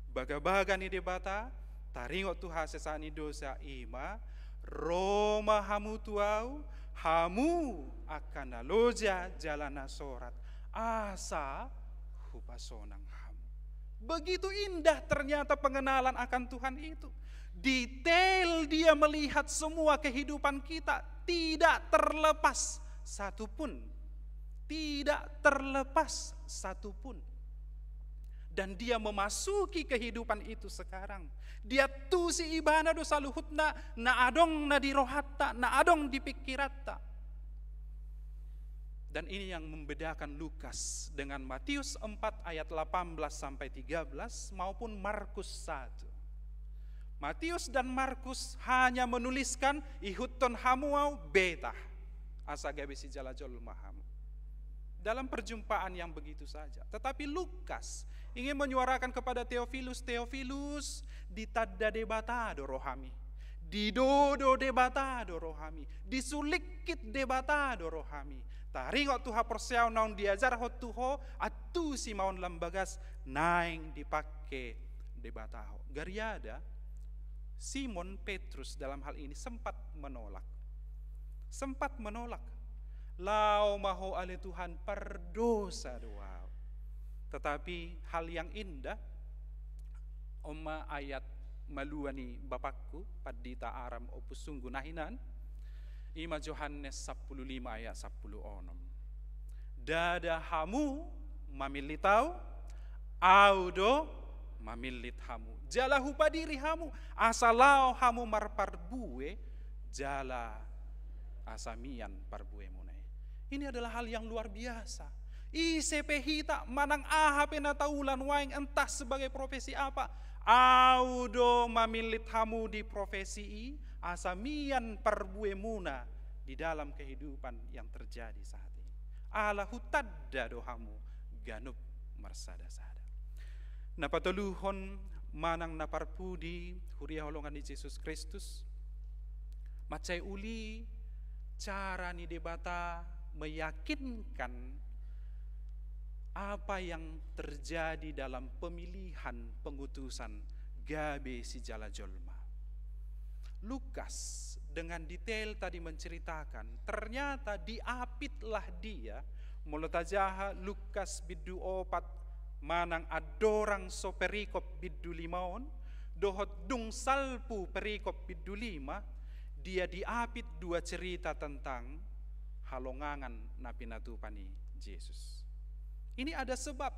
baga-baga ni debata taringot tu hasesaan ni dosa ima Roma hamu tuau hamu akan naloja jalana sorat asa hupasonang hamu. Begitu indah ternyata pengenalan akan Tuhan itu. Detail dia melihat semua kehidupan kita, tidak terlepas satupun. Tidak terlepas satupun. Dan dia memasuki kehidupan itu sekarang. Dia tusi ibana do saluhutna na adong na dirohatta, na adong dipikiratta. Dan ini yang membedakan Lukas dengan Matius 4 ayat 18 sampai 13 maupun Markus 1. Matius dan Markus hanya menuliskan ihutton hamuau betah asagabe si jalajol maham. Dalam perjumpaan yang begitu saja. Tetapi Lukas ingin menyuarakan kepada Theophilus, Theophilus ditadda debatado rohami, didodo debatado rohami, disulikit debatado rohami. Taringot tuha persiaw naon diajar hot tuho atu si maun lambagas naing dipake debataho. Gariada Simon Petrus dalam hal ini sempat menolak. Sempat menolak. Lau maho ale Tuhan perdosa doa. Tetapi hal yang indah oma ayat maluani bapakku padita aram opus sungguh nahinan ima Yohanes 15 ayat 16. Dada hamu mamilitau audo mamilit hamu jalahu padiri hamu asalau hamu marparbue jala asamian parbue munai. Ini adalah hal yang luar biasa. ICP hita manang ahape na taulan waing entah sebagai profesi apa. Audo mamilit hamu di profesi asamian parbue muna di dalam kehidupan yang terjadi saat ini. Allah hutadda dohamu ganup marsada-sada. Napatuluhon manang naparpudi huria holongan di Yesus Kristus. Macai uli cara ni debata meyakinkan apa yang terjadi dalam pemilihan pengutusan Gabe si Jala Jolma. Lukas dengan detail tadi menceritakan, ternyata diapitlah dia mulutajaha Lukas bidu opat manang adorang so perikop bidu limaon, dohot dung salpu perikop bidu lima, dia diapit dua cerita tentang halongangan na pinatupani Yesus. Ini ada sebab.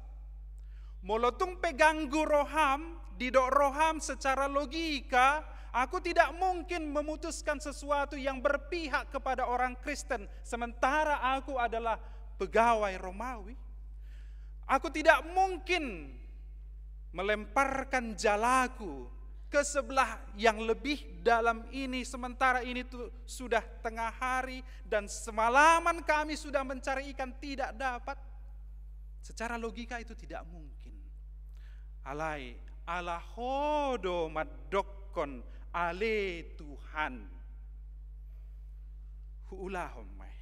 Molotung peganggu roham, didok roham secara logika, aku tidak mungkin memutuskan sesuatu yang berpihak kepada orang Kristen, sementara aku adalah pegawai Romawi. Aku tidak mungkin melemparkan jalaku ke sebelah yang lebih dalam ini, sementara ini tuh sudah tengah hari dan semalaman kami sudah mencari ikan tidak dapat. Secara logika itu tidak mungkin. Alai alahodo madokon ale Tuhan huulahomai.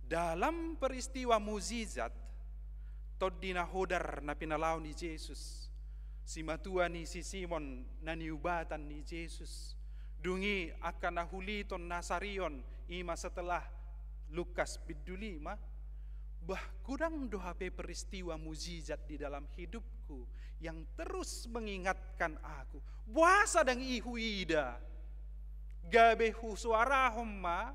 Dalam peristiwa mukjizat toddina hodar na pinalaw ni Jesus, si matua ni si Simon na niubatan ni Jesus, dungi akan nahuliton Nasarion ima setelah Lukas bidulima, bah kurang dohape peristiwa mukjizat di dalam hidupku yang terus mengingatkan aku, buasa dang ihuida, gabehu suarahom ma,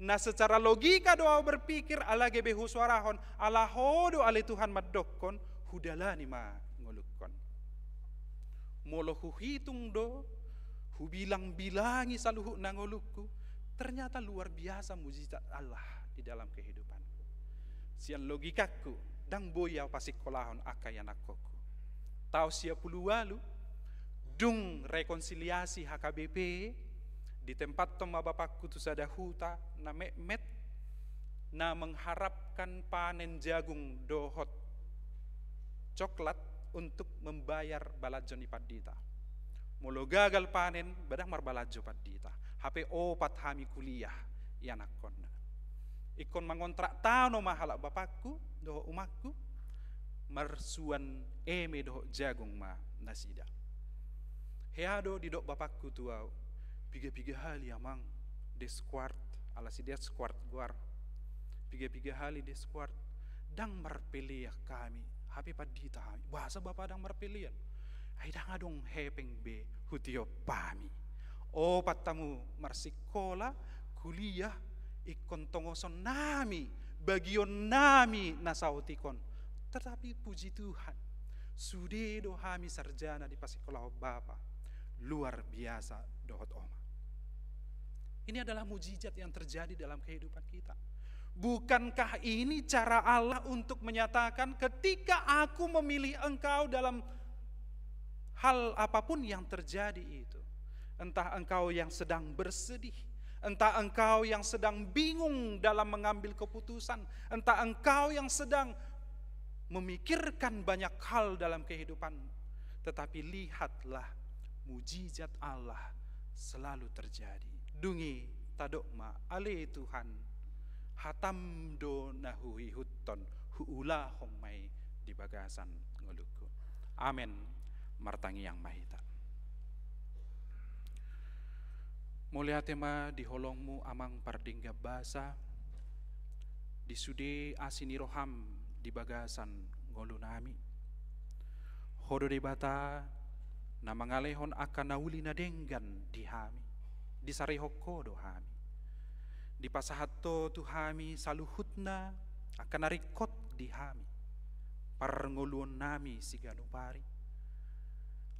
nah secara logika doa berpikir ala gabehu suarahon, ala hodo ale Tuhan madokon, hudalani ma ngolukon. Molo huhitung do, hubilang-bilangi saluhu nangolukku, ternyata luar biasa mukjizat Allah di dalam kehidupanku. Sian logikaku dang boya pasikolahon akayan akoku. Tau sia puluwalu dung rekonsiliasi HKBP di tempat toma bapakku tu sadahuta na met na mengharapkan panen jagung dohot coklat untuk membayar balajon ipadita. Molo gagal panen badang marbalajo padita. HP opat hami kuliah yanakon. Ikon mangontrak tano mahalak bapakku doho umakku marsuan eme doho jagung ma nasida. Heado di dok bapakku tuau piga-piga hali amang desquart ala si desquart guar piga-piga hali desquart dang marpeliah kami hape padita kami bahasa bapak dang marpelian ai dang adong hepeng be hutio pami opat tamu marsikola kuliah ikon tongoson nami bagion nami nasautikon, tetapi puji Tuhan sude dohami sarjana di pasikolah bapa luar biasa dohot oma. Ini adalah mukjizat yang terjadi dalam kehidupan kita. Bukankah ini cara Allah untuk menyatakan ketika aku memilih engkau dalam hal apapun yang terjadi itu, entah engkau yang sedang bersedih, entah engkau yang sedang bingung dalam mengambil keputusan, entah engkau yang sedang memikirkan banyak hal dalam kehidupanmu, tetapi lihatlah mukjizat Allah selalu terjadi. Dungi tadokma ale Tuhan hatamdo nahui hutton huula homai di bagasan ngoluku. Amin. Martangi yang mahita. Mulia tema di holongmu amang pardingga basa di sude asini roham di bagasan ngolunami. Hodo debata na mangalehon akan nauli na denggan di hami di sarihoko do hami di pasahato tu hami saluhutna akan narikot di hami parngoluon nami si ganupari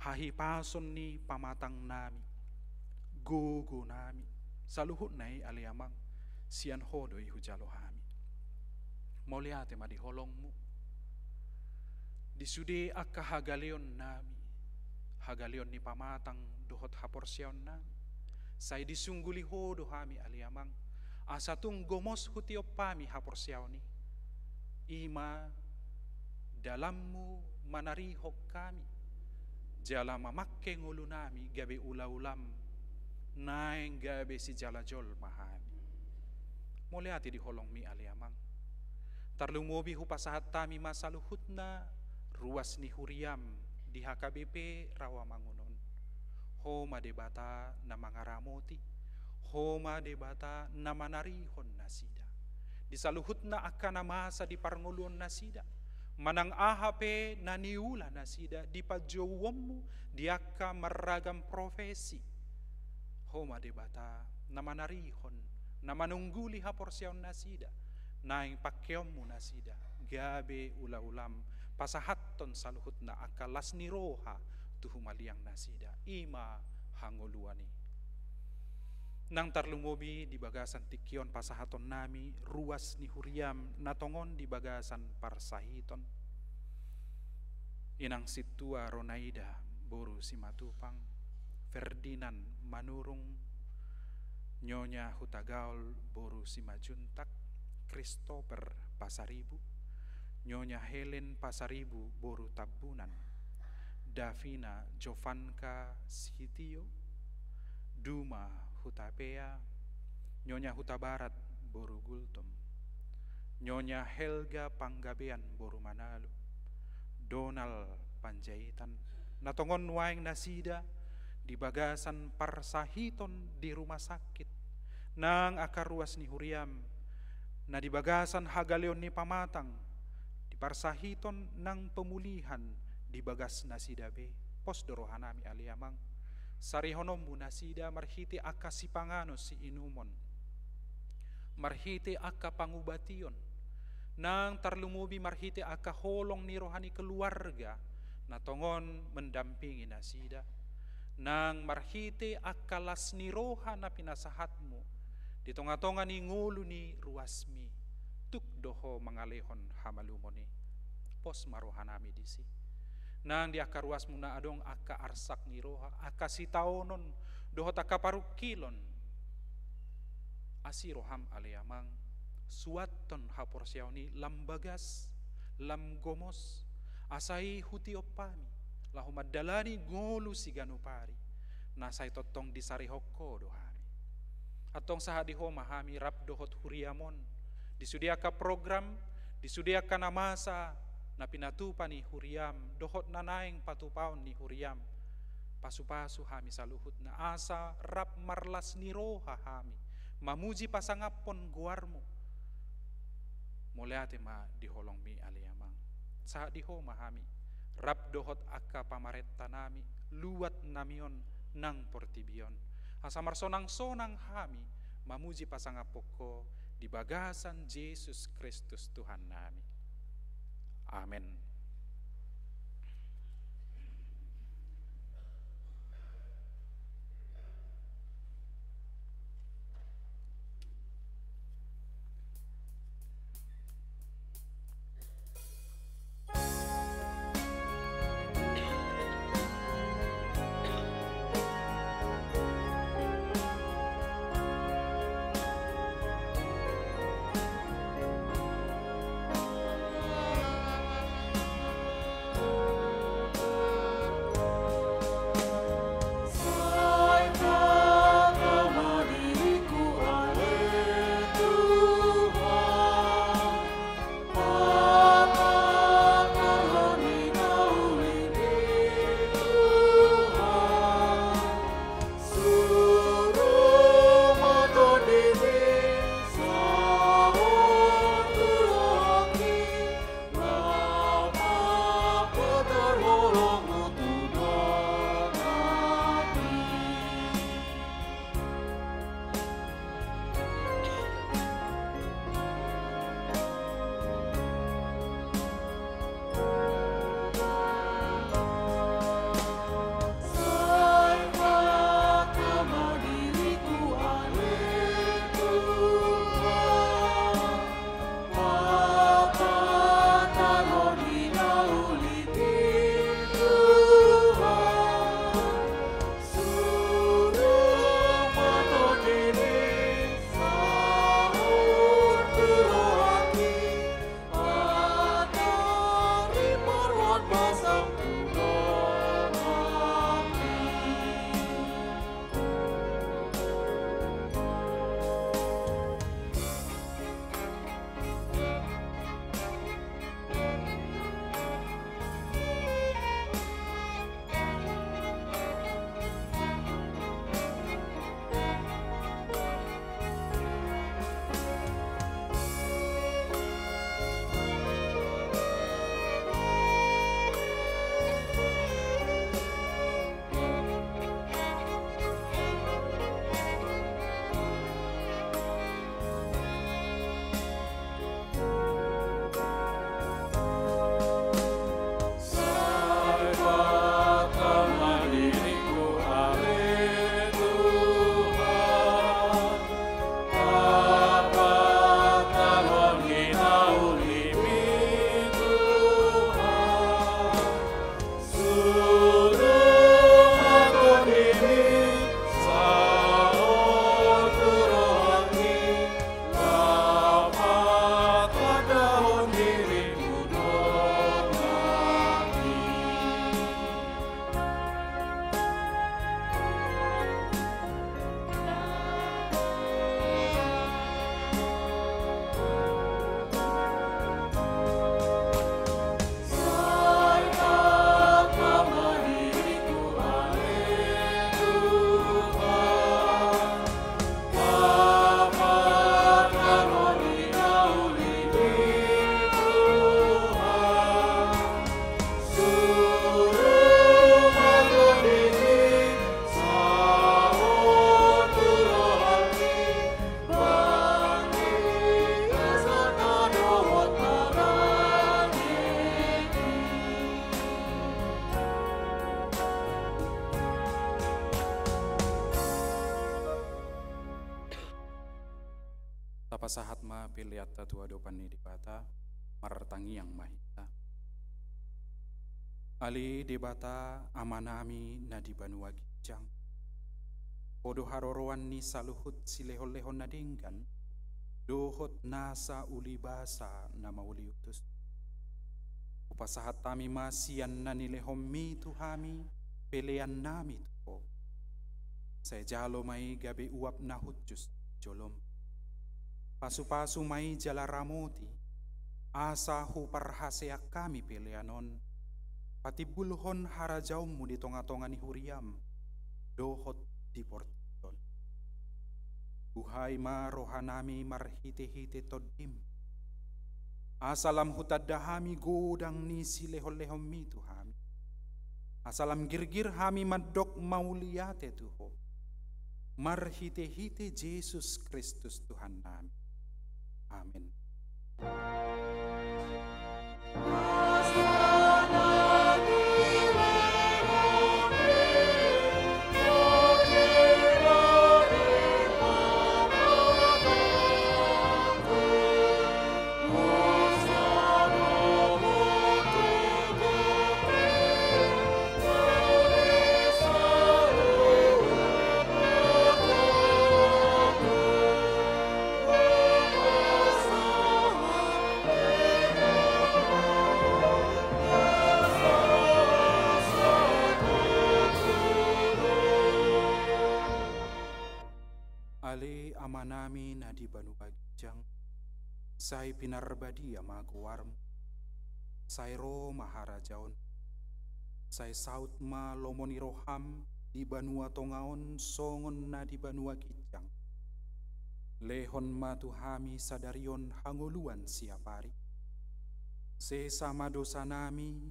hahi pason ni pamatang nami gogo nami saluhut nai aliamang sian hodoi hujalo hami moliate ma di holongmu di sude akka hagaleon nami hagaleon ni pamatang dohot haporsion nami Saya disungguli hodo hami aliamang. Asatung gomos hutiopami haporsiaw ni. Ima dalammu manarihok kami. Jala mamakke ngulu nami gabe ula-ulam. Naeng gabe si jala jol mahami. Mole ati di holong mi aliamang. Tarlumobi hupasahat tami masaluhutna ruas ni huriam di HKBP Rawamangunon. Homa debata na mangaramoti. Homa debata na manarihon nasida. Di saluhutna akan masa di parngulun nasida. Manang ahape na niula nasida di pajowommu diaka meragam profesi. Homa debata na manarihon na manungguli haporsyaw nasida. Naing pakyommu nasida. Gabe ula-ulam pasahatton saluhutna akalas ni roha tuhumaliang nasida. Ima hanguluani. Nang tarlumobi di bagasan tikyon pasahaton nami ruas ni huriam natongon di bagasan parsahiton. Inang situa Ronaida boru si Matupang, Ferdinand Manurung, Nyonya Hutagaul boru si Majuntak, Christopher Pasaribu, Nyonya Helen Pasaribu boru Tabunan, Davina Jovanka Sitio, Duma Hutapea, Nyonya Hutabarat boru Gultom, Nyonya Helga Panggabean boru Manalo, Donald Panjaitan, natongon waing nasida di bagasan parsahiton di rumah sakit, nang akaruas ni huriam, na di bagasan hagaleon ni pamatang, di parsahiton nang pemulihan di bagas nasida be, pos dorohanami aliamang. Sarihonom munasida marhiti aka si pangano si inumon. Marhiti aka pangubation. Nang tarlumubi marhiti aka holong ni rohani keluarga na tongon mendampingi nasida. Nang marhiti aka las ni roha na pinasahatmu. Di tonga-tonga ni ngulu ni ruasmi. Tuk doho mangalehon hamalumoni. Pos marohanami disi. Nang di akaruas muna adong aka arsak ni roha, aka sitaonon, dohot aka parukilon. Asiroham aliamang, suaton haporsyaw ni lambagas, lamgomos, asai hutiopami, lahumadalani ngolu si ganupari, nasay totong disarihoko dohami. Atong sahadiho mahami rap dohot huriamon, disudiaka program, disudiaka namasa, na pinatupa ni huriam, dohot na naing patupaon ni huriam, pasu-pasu hami saluhut na asa rap marlas ni roha hami, mamuji pasangapon guarmo, muleate ma diholong mi aliamang, sa diho mahami, rap dohot aka pamaretta nami, luwat namion nang portibion, asa marsonang-sonang hami, mamuji pasangapoko di bagasan Yesus Kristus Tuhan nami. Amin. Sahat ma piliata tua dopani dibata martangi yang mahita. Ali debata amanami nadi banua gijang. Podo haroroan ni saluhut silehon-lehon nadenggan. Dohot nasa uli basa nama uli utus. Upasahat tami masian nanilehom mi tuhami pelean nami tuho. Saya jalo mai gabe uap nahut jus jolom. Pasu-pasu mai jala ramoti, asa hu parhasea kami peleanon, patibulhon harajaumu di tonga-tongani huriam, dohot di portiton. Buhai ma rohanami marhite-hite todim, asalam hutadahami godang ni silehol-lehom mitu hami, asalam girgir hami madok mauliate tuho, marhite-hite Yesus Kristus Tuhan nami. Amin. Ale amanami nadi banu bagijang, sai pinarbadi amaguarm, sai ro maharajaon, sai saut ma lomoni roham di banua tongaon songon nadi banua gijang. Lehon ma tuhami sadarion hangoluan siapari. Se sama dosa nami,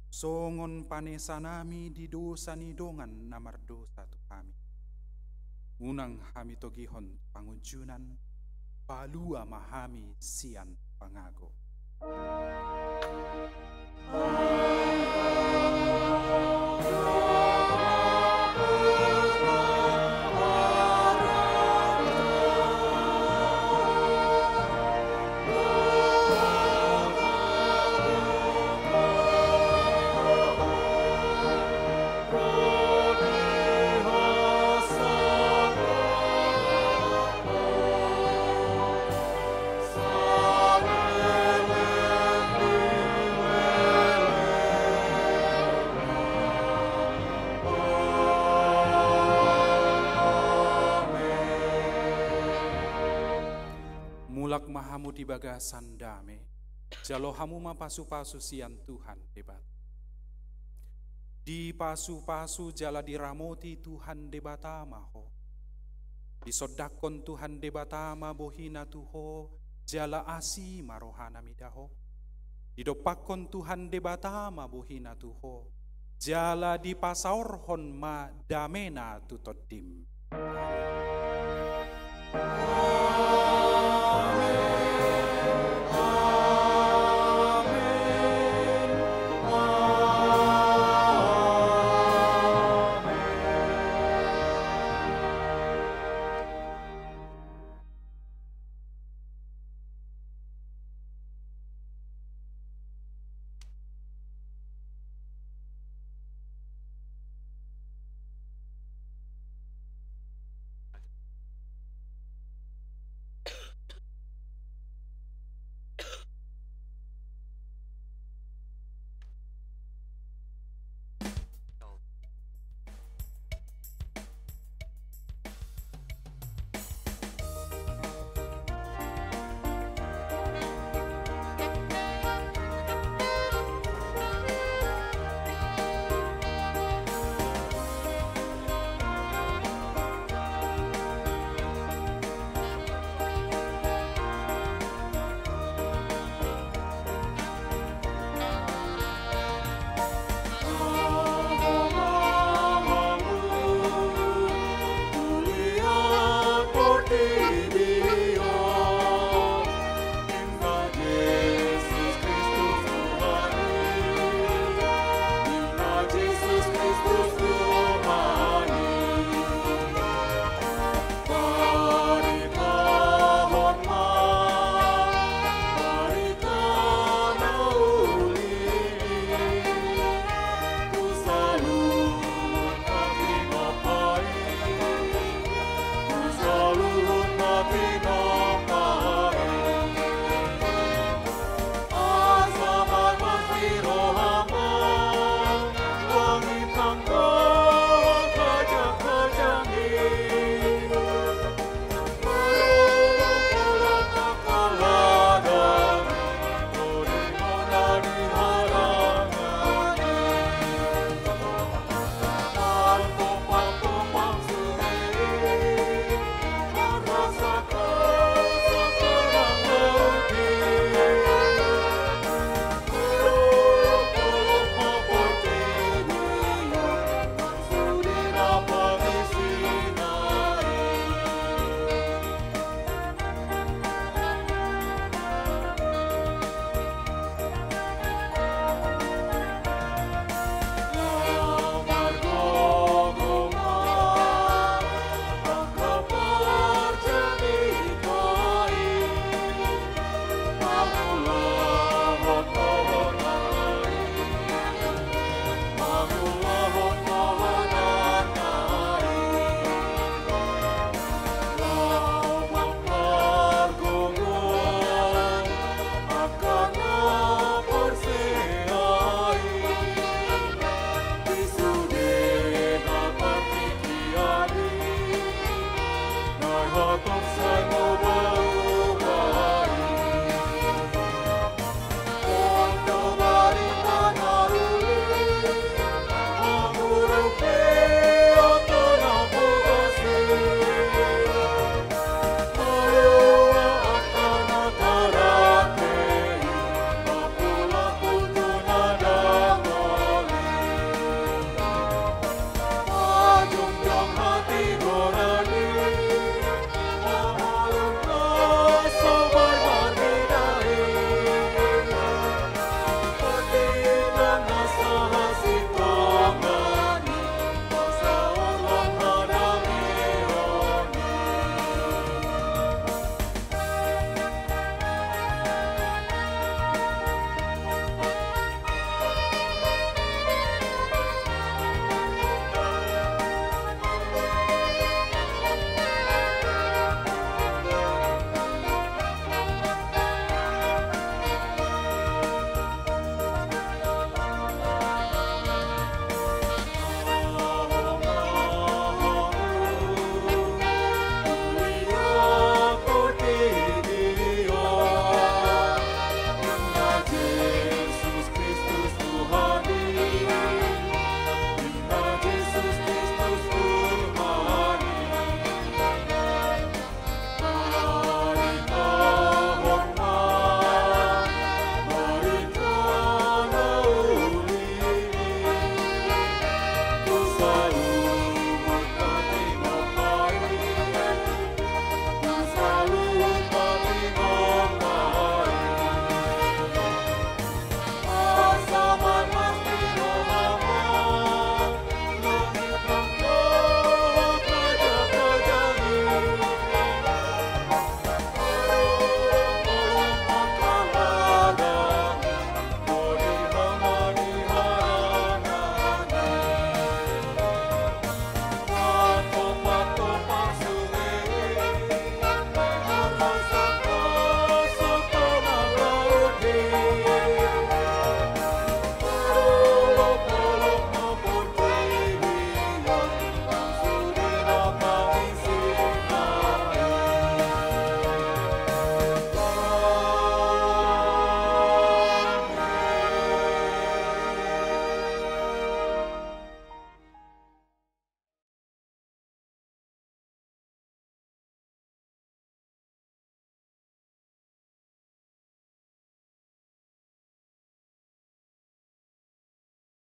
songon panesa nami di dosa nidongan namar dosa tuhami. Unang hami togihon pangunjunan, palua mahami sian pangago. Sabe di bagasan dame, jalo hamu ma pasu-pasu sian Tuhan debat. Di pasu-pasu jala diramoti Tuhan debata maho. Di sodakon Tuhan debata ma bohina tuho, jala asi marohana midaho. Di dopakon Tuhan debata ma bohina tuho, jala di pasaorhon ma damena tutodim.